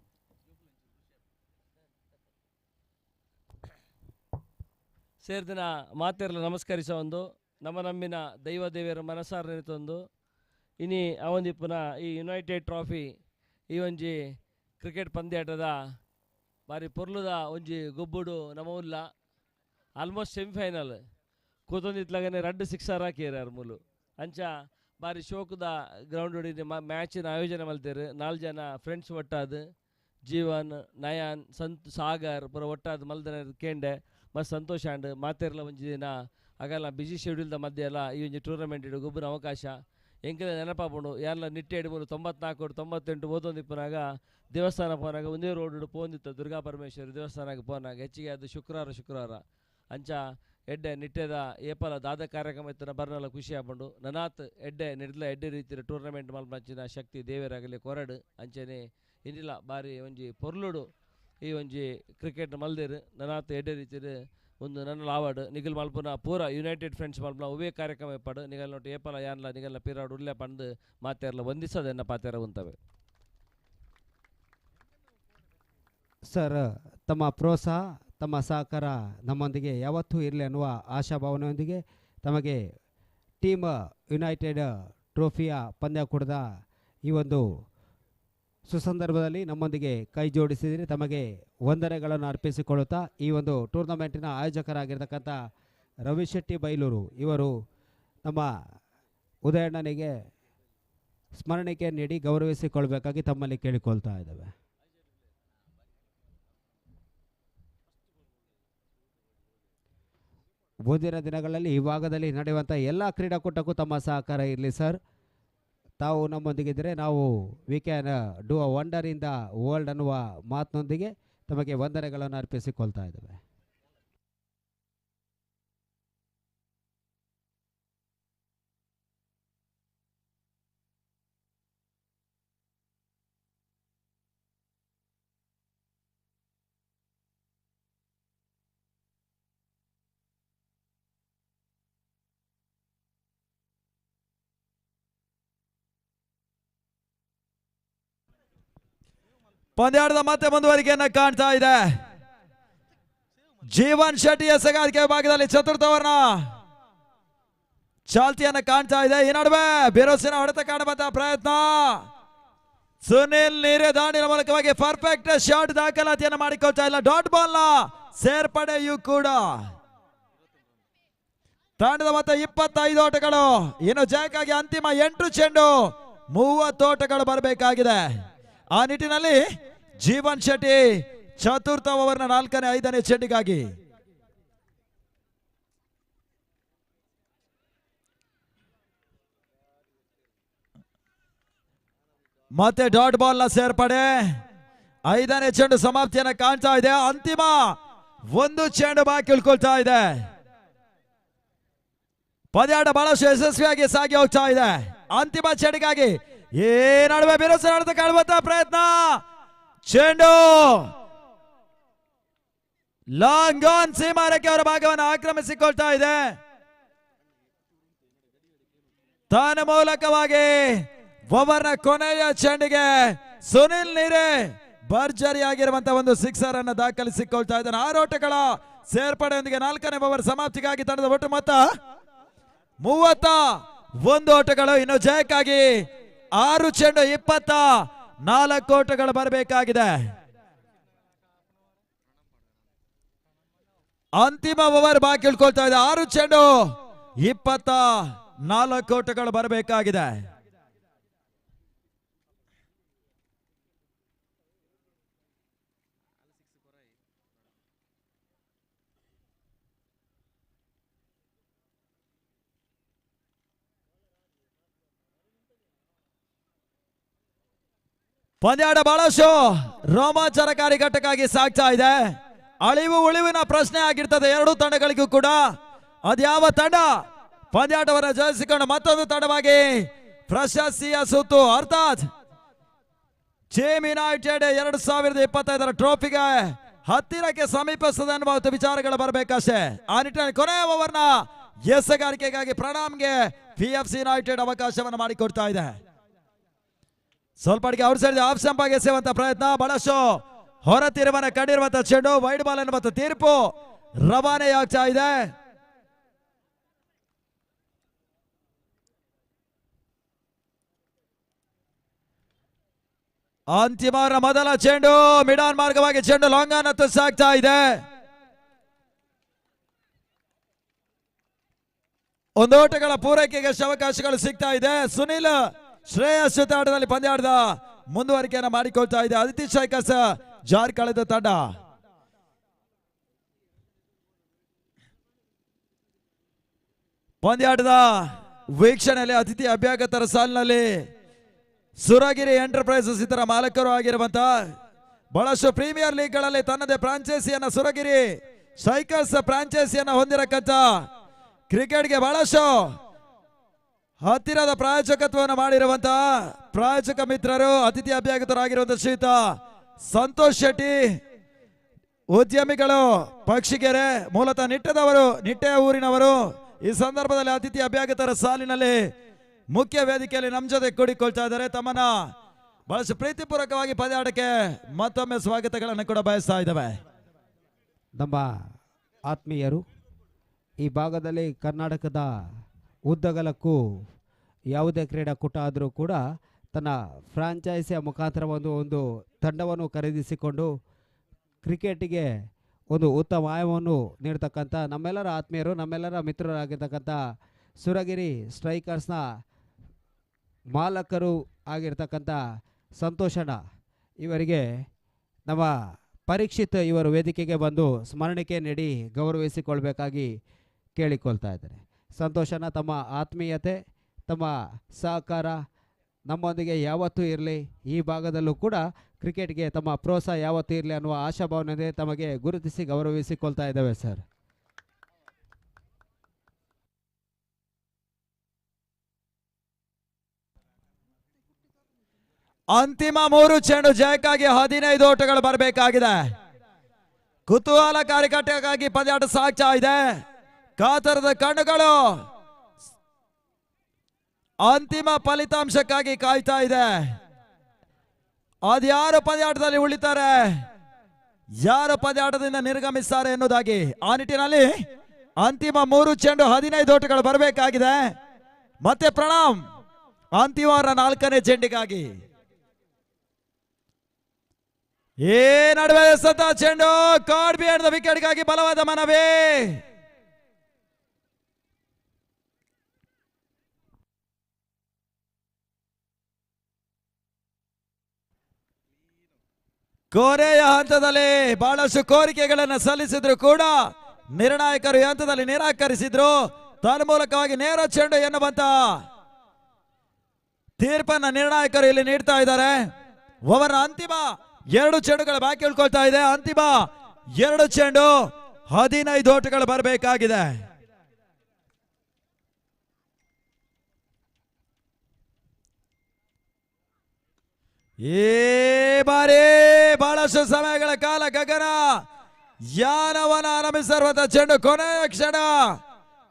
ಸೇರಿದಿನ ಮಾತೆರಲು ನಮಸ್ಕರಿಸ ಒಂದು ನಮ್ಮ ನಮ್ಮಿನ ದೈವ ದೇವಿಯರ ಮನಸಾರನಿತೊಂದು ಇನಿ ಅವೊಂದಿಪ್ಪುನ ಈ ಯುನೈಟೆಡ್ ಟ್ರಾಫಿ ಈ ಒಂಜಿ ಕ್ರಿಕೆಟ್ ಪಂದ್ಯಾಟದ ಬಾರಿ ಪೊರ್ಲುದ ಒಂಜಿ ಗೊಬ್ಬುಡು ನಮ್ಮ ಉಲ್ಲ ಆಲ್ಮೋಸ್ಟ್ ಸೆಮಿಫೈನಲ್ ಕೂತೊಂದಿತ್ಲಾಗನೆ 2 ಸಿಕ್ಸರ್ ಹಾಕಿರ ಮೂಲು ಅಂಚ ಬಾರಿ ಶೋಕದ ಗ್ರೌಂಡ್ ಹೊಡಿದು ಮ್ಯಾಚಿನ ಆಯೋಜನೆ ಮಲ್ತೇರು. 4 ಜನ ಫ್ರೆಂಡ್ಸ್ ಒಟ್ಟಾದ ಜೀವನ್ ನಯನ್ ಸಾಗರ್ ಪೂರ ಒಟ್ಟಾದ ಮಲ್ದನ ಕೇಂಡೆ ಮಸ್ತ್ ಸಂತೋಷ ಅಂಡ್ ಮಾತೆರ್ಲ ಒಂಜಿ ದಿನ ಆಗಲ್ಲ ಬಿಜಿ ಶೆಡ್ಯೂಲ್ದ ಮಧ್ಯೆ ಎಲ್ಲ ಈ ಒಂಜಿ ಟೂರ್ನಮೆಂಟ್ ಇಡು ಗೊಬ್ಬರ ಅವಕಾಶ ಎಂಕಲ ನೆನಪಾಪುಂಡು ಯಾರಲ್ಲ ನಿಟ್ಟೆಡು 94 98 ಓದೊಂದಿಪ್ಪನಾಗ ದೇವಸ್ಥಾನ ಪೋನಾಗ ಒಂದೇ ರೋಡ್ ಪೋಂದಿತ್ತು ದುರ್ಗಾ ಪರಮೇಶ್ವರಿ ದೇವಸ್ಥಾನಕ್ಕೆ ಪೋನಾಗ ಹೆಚ್ಚಿಗೆ ಅದು ಶುಕ್ರವಾರ ಅಂಚ ಎಡ್ಡೆ ನಿಟ್ಟೆದ ಏಪಲ ದಾದ ಕಾರ್ಯಕ್ರಮ ಇತ್ತು ಬರ್ನಲ್ಲ ಖುಷಿ ಆಗ್ಬಂಡು ನನಾತ್ ಎಡ್ಡೆ ನಿಡ್ಲ ಎಡ್ಡೆ ರೀತಿಯ ಟೂರ್ನಮೆಂಟ್ ಮಲ್ಪಂಚಿನ ಶಕ್ತಿ ದೇವರಾಗಲಿ ಕೊರಡು ಅಂಚನೆ ಇನ್ನಿಲ್ಲ ಬಾರಿ ಒಂಜಿ ಪೊರ್ಲುಡು ಈ ಒಂಜಿ ಕ್ರಿಕೆಟ್ ಮಲ್ದೇರು ನನಾತ್ ಎಡ್ಡೆ ರೀತಿಯ ಒಂದು ನನ್ನ ಆವಾರ್ಡ್ ನಿಗಲ್ ಮಲ್ಪುನ ಪೂರ ಯುನೈಟೆಡ್ ಫ್ರೆಂಡ್ಸ್ ಮಲ್ಪನ ಉವೇ ಕಾರ್ಯಕ್ರಮ ಇಪ್ಪಡು ನಿಗಲ್ ನೋಟು ಏಪಲ ಯಾನ್ಲ ನಿಗಲ್ನ ಪಿರಾಡ್ ಉಳ್ಳೆ ಪಂದು ಮಾತೆರ್ಲ ವಂದಿಸೋದನ್ನ ಪಾತೆರ ಉಂತವೆ. ಸರ್, ತಮ್ಮ ಪ್ರೋತ್ಸಾಹ ತಮ್ಮ ಸಹಕಾರ ನಮ್ಮೊಂದಿಗೆ ಯಾವತ್ತೂ ಇರಲಿ ಅನ್ನುವ ಆಶಾಭಾವನೆಯೊಂದಿಗೆ ತಮಗೆ ಟೀಮ್ ಯುನೈಟೆಡ್ ಟ್ರೋಫಿಯ ಪಂದ್ಯಕೂಟದ ಈ ಒಂದು ಸುಸಂದರ್ಭದಲ್ಲಿ ನಮ್ಮೊಂದಿಗೆ ಕೈ ಜೋಡಿಸಿದರೆ ತಮಗೆ ವಂದನೆಗಳನ್ನು ಅರ್ಪಿಸಿಕೊಳ್ಳುತ್ತಾ ಈ ಒಂದು ಟೂರ್ನಮೆಂಟಿನ ಆಯೋಜಕರಾಗಿರ್ತಕ್ಕಂಥ ರವಿಶೆಟ್ಟಿ ಬೈಲೂರು ಇವರು ನಮ್ಮ ಉದಯಣ್ಣನಿಗೆ ಸ್ಮರಣಿಕೆ ನೀಡಿ ಗೌರವಿಸಿಕೊಳ್ಬೇಕಾಗಿ ತಮ್ಮಲ್ಲಿ ಕೇಳಿಕೊಳ್ತಾ ಇದ್ದೇವೆ. ಮುಂದಿನ ದಿನಗಳಲ್ಲಿ ಈ ಭಾಗದಲ್ಲಿ ನಡೆಯುವಂಥ ಎಲ್ಲ ಕ್ರೀಡಾಕೂಟಕ್ಕೂ ತಮ್ಮ ಸಹಕಾರ ಇರಲಿ ಸರ್. ತಾವು ನಮ್ಮೊಂದಿಗಿದ್ದರೆ ನಾವು we can do a wonder in the world ಅನ್ನುವ ಮಾತಿನೊಂದಿಗೆ ತಮಗೆ ವಂದನೆಗಳನ್ನು ಅರ್ಪಿಸಿಕೊಳ್ತಾ ಇದ್ದೇವೆ. ಪಂದ್ಯಾಟದ ಮತ್ತೆ ಮುಂದುವರಿಕೆಯನ್ನ ಕಾಣ್ತಾ ಇದೆ. ಜೀವನ್ ಶೆಟ್ಟಿ ಎಸಗಾರಿಕೆ ವಿಭಾಗದಲ್ಲಿ ಚತುರ್ಥ ಓವರ್ನ ಚಾಲ್ತಿಯನ್ನ ಕಾಣ್ತಾ ಇದೆ. ಈ ನಡುವೆ ಬಿರುಸಿನ ಹೊಡೆತ ಕಾಣುವಂತಹ ಪ್ರಯತ್ನ ಸುನಿಲ್ ನೀರೆ ದಾಂಡಿನ ಮೂಲಕವಾಗಿ ಪರ್ಫೆಕ್ಟ್ ಶಾಟ್ ದಾಖಲಾತಿಯನ್ನು ಮಾಡಿಕೊಳ್ತಾ ಇಲ್ಲ. ಡಾಟ್ ಬಾಲ್ ನ ಸೇರ್ಪಡೆಯೂ ಕೂಡ ತಂಡದ ಮೊತ್ತ 25 ಓಟಗಳು. ಇನ್ನು ಜಯಕ್ಕಾಗಿ ಅಂತಿಮ 8 ಚೆಂಡು 30 ಓಟಗಳು ಬರಬೇಕಾಗಿದೆ. ಆ ನಿಟ್ಟಿನಲ್ಲಿ ಜೀವನ್ ಶೆಟ್ಟಿ ಚತುರ್ಥ ಓವರ್ನ 4ನೇ 5ನೇ ಚೆಂಡಿಗಾಗಿ ಮತ್ತೆ ಡಾಟ್ ಬಾಲ್ ನ ಸೇರ್ಪಡೆ. 5ನೇ ಚೆಂಡು ಸಮಾಪ್ತಿಯನ್ನ ಕಾಣ್ತಾ ಇದೆ. ಅಂತಿಮ 1 ಚೆಂಡು ಬಾಕಿ ಉಳ್ಕೊಳ್ತಾ ಇದೆ. ಪಂದ್ಯಾಟ ಬಹಳಷ್ಟು ಯಶಸ್ವಿಯಾಗಿ ಸಾಗಿ ಹೋಗ್ತಾ ಇದೆ. ಅಂತಿಮ ಚೆಂಡಿಗಾಗಿ ಈ ನಡುವೆ ಬಿರುಸು ನಡೆದು ಕಾಣುವಂತ ಪ್ರಯತ್ನ, ಚೆಂಡು ಲಾಂಗ್ ಆನ್ ಸೀಮಾರಕ್ಕೆ ಅವರ ಭಾಗವನ್ನು ಆಕ್ರಮಿಸಿಕೊಳ್ತಾ ಇದೆ. ತಾನ ಮೂಲಕವಾಗಿ ಓವರ್ನ ಕೊನೆಯ ಚೆಂಡಿಗೆ ಸುನಿಲ್ ನೀರೆ ಭರ್ಜರಿಯಾಗಿರುವಂತಹ ಒಂದು ಸಿಕ್ಸರ್ ಅನ್ನು ದಾಖಲಿಸಿಕೊಳ್ತಾ ಇದ್ದಾನೆ. 6 ಓಟಗಳ ಸೇರ್ಪಡೆಯೊಂದಿಗೆ 4ನೇ ಓವರ್ ಸಮಾಪ್ತಿಗಾಗಿ ತಂಡದ ಒಟ್ಟು ಮೊತ್ತ 31 ಓಟಗಳು. ಇನ್ನು ಜಯಕ್ಕಾಗಿ 6 ಚೆಂಡು 24 ಓಟಗಳು ಬರಬೇಕಾಗಿದೆ. ಅಂತಿಮ ಓವರ್ ಬಾಕಿ ಉಳ್ಕೊಳ್ತಾ ಇದೆ. 6 ಚೆಂಡು 24 ಓಟಗಳು ಬರಬೇಕಾಗಿದೆ. ಪಂದ್ಯಾಟ ಬಹಳಷ್ಟು ರೋಮಾಂಚನಕಾರಿ ಘಟ್ಟಕ್ಕಾಗಿ ಸಾಗ್ತಾ ಇದೆ. ಅಳಿವು ಉಳಿವಿನ ಪ್ರಶ್ನೆ ಆಗಿರ್ತದೆ ಎರಡೂ ತಂಡಗಳಿಗೂ ಕೂಡ. ಅದ್ಯಾವ ತಂಡ ಪಂದ್ಯಾಟವನ್ನು ಜಯಿಸಿಕೊಂಡು ಮತ್ತೊಂದು ತಂಡವಾಗಿ ಪ್ರಶಸ್ತಿಯ ಸುತ್ತು ಅರ್ಥಾತ್ ಟೀಮ್ ಯುನೈಟೆಡ್ 2025 ಟ್ರೋಫಿಗೆ ಹತ್ತಿರಕ್ಕೆ ಸಮೀಪಿಸದ ಅನ್ನುವ ವಿಚಾರಗಳು ಬರಬೇಕಷ್ಟೇ. ಆ ನಿಟ್ಟಿನಲ್ಲಿ ಕೊನೆಯ ಓವರ್ನ ಎಸೆಗಾರಿಕೆಗಾಗಿ ಪ್ರಣಾಮ್ಗೆ PFC ಯುನೈಟೆಡ್ ಅವಕಾಶವನ್ನು ಮಾಡಿಕೊಡ್ತಾ ಇದೆ. ಸ್ವಲ್ಪ ಔಟ್ ಸೈಡ್ ಆಫ್ ಸ್ಟಂಪ್ ಆಗಿ ಎಸೆಯುವಂತ ಪ್ರಯತ್ನ, ಬಹಳಷ್ಟು ಹೊರ ತಿರುವನ್ನ ಕಂಡಿರುವಂತಹ ಚೆಂಡು ವೈಡ್ ಬಾಲ್ ಎನ್ನುವಂತ ತೀರ್ಪು ರವಾನೆಯಾಗ್ತಾ ಇದೆ. ಅಂತಿಮ ಮೊದಲ ಚೆಂಡು ಮಿಡಾನ್ ಮಾರ್ಗವಾಗಿ ಚೆಂಡು ಲಾಂಗ್ ಆನ್ ಹತ್ತು ಸಾಗ್ತಾ ಇದೆ. ಒಂದು ಓಟಗಳ ಪೂರೈಕೆಗೆ ಅವಕಾಶಗಳು ಸಿಗ್ತಾ ಇದೆ. ಸುನಿಲ್ ಶ್ರೇಯಸ್ ಜೊತೆ ಆಟದಲ್ಲಿ ಪಂದ್ಯಾಟದ ಮುಂದುವರಿಕೆಯನ್ನು ಮಾಡಿಕೊಳ್ತಾ ಇದೆ ಅದಿತಿ ಸ್ಟ್ರೈಕರ್ಸ್ ಜಾರ್ ಕಳೆದ ತಂಡ. ಪಂದ್ಯಾಟದ ವೀಕ್ಷಣೆಯಲ್ಲಿ ಅತಿಥಿ ಅಭ್ಯಾಗತರ ಸಾಲಿನಲ್ಲಿ ಸುರಗಿರಿ ಎಂಟರ್ಪ್ರೈಸಸ್ ಇದರ ಮಾಲಕರು ಆಗಿರುವಂತ ಬಹಳಷ್ಟು ಪ್ರೀಮಿಯರ್ ಲೀಗ್ ಗಳಲ್ಲಿ ತನ್ನದೇ ಫ್ರಾಂಚೈಸಿಯನ್ನ ಸುರಗಿರಿ ಸ್ಟ್ರೈಕರ್ಸ್ ಫ್ರಾಂಚೈಸಿಯನ್ನ ಹೊಂದಿರಕ್ಕಂತ ಕ್ರಿಕೆಟ್ಗೆ ಬಹಳಷ್ಟು ಹತ್ತಿರದ ಪ್ರಾಯೋಜಕತ್ವವನ್ನು ಮಾಡಿರುವಂತಹ ಪ್ರಾಯೋಜಕ ಮಿತ್ರರು ಅತಿಥಿ ಅಭ್ಯಾಗತರಾಗಿರುವಂತಹ ಶ್ರೀಯುತ ಸಂತೋಷ್ ಶೆಟ್ಟಿ, ಉದ್ಯಮಿಗಳು ಪಕ್ಷಿಗೆರೆ, ಮೂಲತಃ ನಿಟ್ಟೆಯ ಊರಿನವರು. ಈ ಸಂದರ್ಭದಲ್ಲಿ ಅತಿಥಿ ಅಭ್ಯಾಗತರ ಸಾಲಿನಲ್ಲಿ ಮುಖ್ಯ ವೇದಿಕೆಯಲ್ಲಿ ನಮ್ಮ ಜೊತೆ ಕೂಡಿಕೊಳ್ತಾ ಇದ್ದಾರೆ. ತಮ್ಮನ್ನ ಬಹಳಷ್ಟು ಪ್ರೀತಿಪೂರ್ವಕವಾಗಿ ಪಂದ್ಯಾಟಕ್ಕೆ ಮತ್ತೊಮ್ಮೆ ಸ್ವಾಗತಗಳನ್ನು ಕೂಡ ಬಯಸ್ತಾ ಇದ್ದಾವೆ. ನಮ್ಮ ಆತ್ಮೀಯರು, ಈ ಭಾಗದಲ್ಲಿ ಕರ್ನಾಟಕದ ಉದ್ದಗಲಕ್ಕೂ ಯಾವುದೇ ಕ್ರೀಡಾಕೂಟ ಆದರೂ ಕೂಡ ತನ್ನ ಫ್ರಾಂಚೈಸಿಯ ಮುಖಾಂತರ ಒಂದು ತಂಡವನ್ನು ಖರೀದಿಸಿಕೊಂಡು ಕ್ರಿಕೆಟಿಗೆ ಒಂದು ಉತ್ತಮ ಆಯಾಮವನ್ನು ನೀಡ್ತಕ್ಕಂಥ ನಮ್ಮೆಲ್ಲರ ಆತ್ಮೀಯರು, ನಮ್ಮೆಲ್ಲರ ಮಿತ್ರರಾಗಿರ್ತಕ್ಕಂಥ ಸುರಗಿರಿ ಸ್ಟ್ರೈಕರ್ಸ್ನ ಮಾಲಕರು ಆಗಿರ್ತಕ್ಕಂಥ ಸಂತೋಷಣ್ಣ ಇವರಿಗೆ ನಮ್ಮ ಪರೀಕ್ಷಿತ್ ಇವರು ವೇದಿಕೆಗೆ ಬಂದು ಸ್ಮರಣಿಕೆ ನೀಡಿ ಗೌರವಿಸಿಕೊಳ್ಬೇಕಾಗಿ ಕೇಳಿಕೊಳ್ತಾ ಇದ್ದಾರೆ. ಸಂತೋಷಣ್ಣ, ತಮ್ಮ ಆತ್ಮೀಯತೆ, ತಮ್ಮ ಸಹಕಾರ ನಮ್ಮೊಂದಿಗೆ ಯಾವತ್ತೂ ಇರಲಿ, ಈ ಭಾಗದಲ್ಲೂ ಕೂಡ ಕ್ರಿಕೆಟ್ಗೆ ತಮ್ಮ ಪ್ರೋತ್ಸಾಹ ಯಾವತ್ತೂ ಇರಲಿ ಅನ್ನುವ ಆಶಾಭಾವನೆ ತಮಗೆ ಗುರುತಿಸಿ ಗೌರವಿಸಿಕೊಳ್ತಾ ಇದ್ದೇವೆ ಸರ್. ಅಂತಿಮ 3 ಚೆಂಡು ಜಯಕ್ಕಾಗಿ 15 ಓಟಗಳು ಬರಬೇಕಾಗಿದೆ. ಕುತೂಹಲಕಾರಿ ಘಟ್ಟಕ್ಕಾಗಿ ಪಂದ್ಯಾಟ ಸಾಗ್ತಾ ಇದೆ. ಕಾತರದ ಕಣ್ಣುಗಳು ಅಂತಿಮ ಫಲಿತಾಂಶಕ್ಕಾಗಿ ಕಾಯ್ತಾ ಇದೆ. ಅದ್ಯಾರು ಪಂದ್ಯಾಟದಲ್ಲಿ ಉಳಿತಾರೆ, ಯಾರು ಪಂದ್ಯಾಟದಿಂದ ನಿರ್ಗಮಿಸ್ತಾರೆ ಎನ್ನುವುದಾಗಿ. ಆ ನಿಟ್ಟಿನಲ್ಲಿ ಅಂತಿಮ 3 ಚೆಂಡು 15 ಓಟಗಳು ಬರಬೇಕಾಗಿದೆ. ಮತ್ತೆ ಪ್ರಣಾಮ್ ಅಂತಿಮ 4ನೇ ಚೆಂಡಿಗಾಗಿ. ಈ ನಡುವೆ ಸತ ಚೆಂಡು ಕಾರ್ಡ್ ಬಿಯರ್ಡ್ ವಿಕೆಟ್ಗಾಗಿ ಬಲವಾದ ಮನವಿ. ಕೊನೆಯ ಹಂತದಲ್ಲಿ ಬಹಳಷ್ಟು ಕೋರಿಕೆಗಳನ್ನು ಸಲ್ಲಿಸಿದ್ರು ಕೂಡ ನಿರ್ಣಾಯಕರು ಈ ಹಂತದಲ್ಲಿ ನಿರಾಕರಿಸಿದ್ರು. ತನ್ಮೂಲಕವಾಗಿ ನೇರ ಚೆಂಡು ಎನ್ನುವಂತ ತೀರ್ಪನ್ನ ನಿರ್ಣಾಯಕರು ಇಲ್ಲಿ ನೀಡ್ತಾ ಇದ್ದಾರೆ. ಅವರ ಅಂತಿಮ 2 ಚೆಂಡುಗಳು ಬಾಕಿ ಉಳ್ಕೊಳ್ತಾ ಇದೆ. ಅಂತಿಮ 2 ಚೆಂಡು 15 ಓಟಗಳು ಬರಬೇಕಾಗಿದೆ. ಈ ಬಾರಿ ಬಹಳಷ್ಟು ಸಮಯಗಳ ಕಾಲ ಗಗನ ಯಾನವನ ಆರಂಭಿಸಿರುವಂತ ಚೆಂಡು ಕೊನೆಯ ಕ್ಷಣ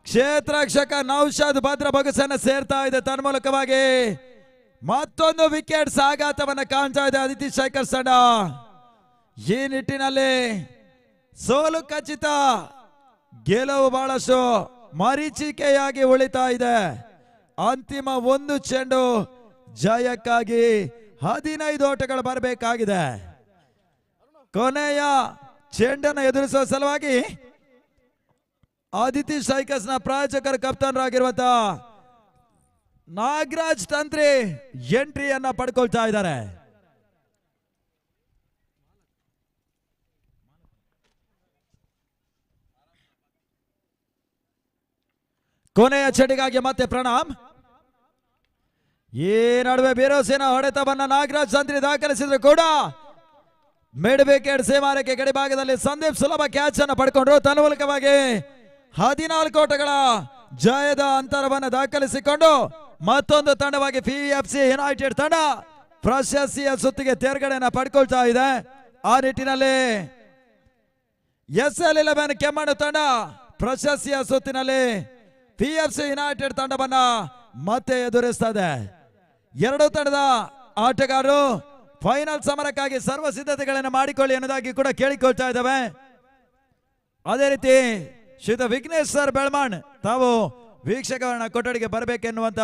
ಕ್ಷೇತ್ರರಕ್ಷಕ ನೌಶಾದ್ ಭದ್ರ ಬಗಸನ್ನ ಸೇರ್ತಾ ಇದೆ. ತನ್ಮೂಲಕವಾಗಿ ಮತ್ತೊಂದು ವಿಕೆಟ್ ಸಾಗಾಟವನ್ನ ಕಾಣ್ತಾ ಇದೆ ಆದಿತ್ಯ ಶೇಖರ್ ತಂಡ. ಈ ನಿಟ್ಟಿನಲ್ಲಿ ಸೋಲು ಖಚಿತ, ಗೆಲುವು ಬಹಳಷ್ಟು ಮರೀಚಿಕೆಯಾಗಿ ಉಳಿತಾ ಇದೆ. ಅಂತಿಮ ಒಂದು ಚೆಂಡು ಜಯಕ್ಕಾಗಿ 15 ಓಟಗಳು ಬರಬೇಕಾಗಿದೆ. ಕೊನೆಯ ಚೆಂಡನ್ನು ಎದುರಿಸುವ ಸಲುವಾಗಿ ಆದಿತ್ಯ ಸ್ಟ್ರೈಕರ್ಸ್ ನ ಪ್ರಾಯೋಜಕರು ಕಪ್ತಾನರಾಗಿರುವಂತಹ ನಾಗರಾಜ್ ತಂತ್ರಿ ಎಂಟ್ರಿಯನ್ನ ಪಡ್ಕೊಳ್ತಾ ಇದ್ದಾರೆ. ಕೊನೆಯ ಚೆಂಡಿಗಾಗಿ ಮತ್ತೆ ಪ್ರಣಾಮ್. ಈ ನಡುವೆ ಭೀರೋಸೇನ ಹೊಡೆತವನ್ನ ನಾಗರಾಜ್ ತಂತ್ರಿ ದಾಖಲಿಸಿದ್ರು ಕೂಡ ಮಿಡ್ ವಿಕೆಟ್ ಸೇಮಾರಕ್ಕೆ ಗಡಿಭಾಗದಲ್ಲಿ ಸಂದೀಪ್ ಸುಲಭ ಕ್ಯಾಚ್ ಅನ್ನು ಪಡ್ಕೊಂಡ್ರು. ತನ್ಮೂಲಕವಾಗಿ 14 ಓಟಗಳ ಜಯದ ಅಂತರವನ್ನು ದಾಖಲಿಸಿಕೊಂಡು ಮತ್ತೊಂದು ತಂಡವಾಗಿ PFC ಯುನೈಟೆಡ್ ತಂಡ ಪ್ರಶಸ್ತಿಯ ಸುತ್ತಿಗೆ ತೇರ್ಗಡೆಯನ್ನು ಪಡ್ಕೊಳ್ತಾ ಇದೆ. ಆ ನಿಟ್ಟಿನಲ್ಲಿ SL11 ಕೆಮ್ಮಣ್ಣು ತಂಡ ಪ್ರಶಸ್ತಿಯ ಸುತ್ತಿನಲ್ಲಿ PFC ಯುನೈಟೆಡ್ ತಂಡವನ್ನ ಮತ್ತೆ ಎದುರಿಸ್ತದೆ. ಎರಡು ತಂಡದ ಆಟಗಾರರು ಫೈನಲ್ ಸಮರಕ್ಕಾಗಿ ಸರ್ವ ಸಿದ್ಧತೆಗಳನ್ನು ಮಾಡಿಕೊಳ್ಳಿ ಅನ್ನೋದಾಗಿ ಕೂಡ ಕೇಳಿಕೊಳ್ತಾ ಇದ್ದಾವೆ. ಅದೇ ರೀತಿ ಶ್ರೀಯುತ ವಿಘ್ನೇಶ್ ಸರ್ ಬೆಳ್ಮಾಣ್ ತಾವು ವೀಕ್ಷಕರನ್ನ ಕೊಠಡಿಗೆ ಬರಬೇಕೆನ್ನುವಂತ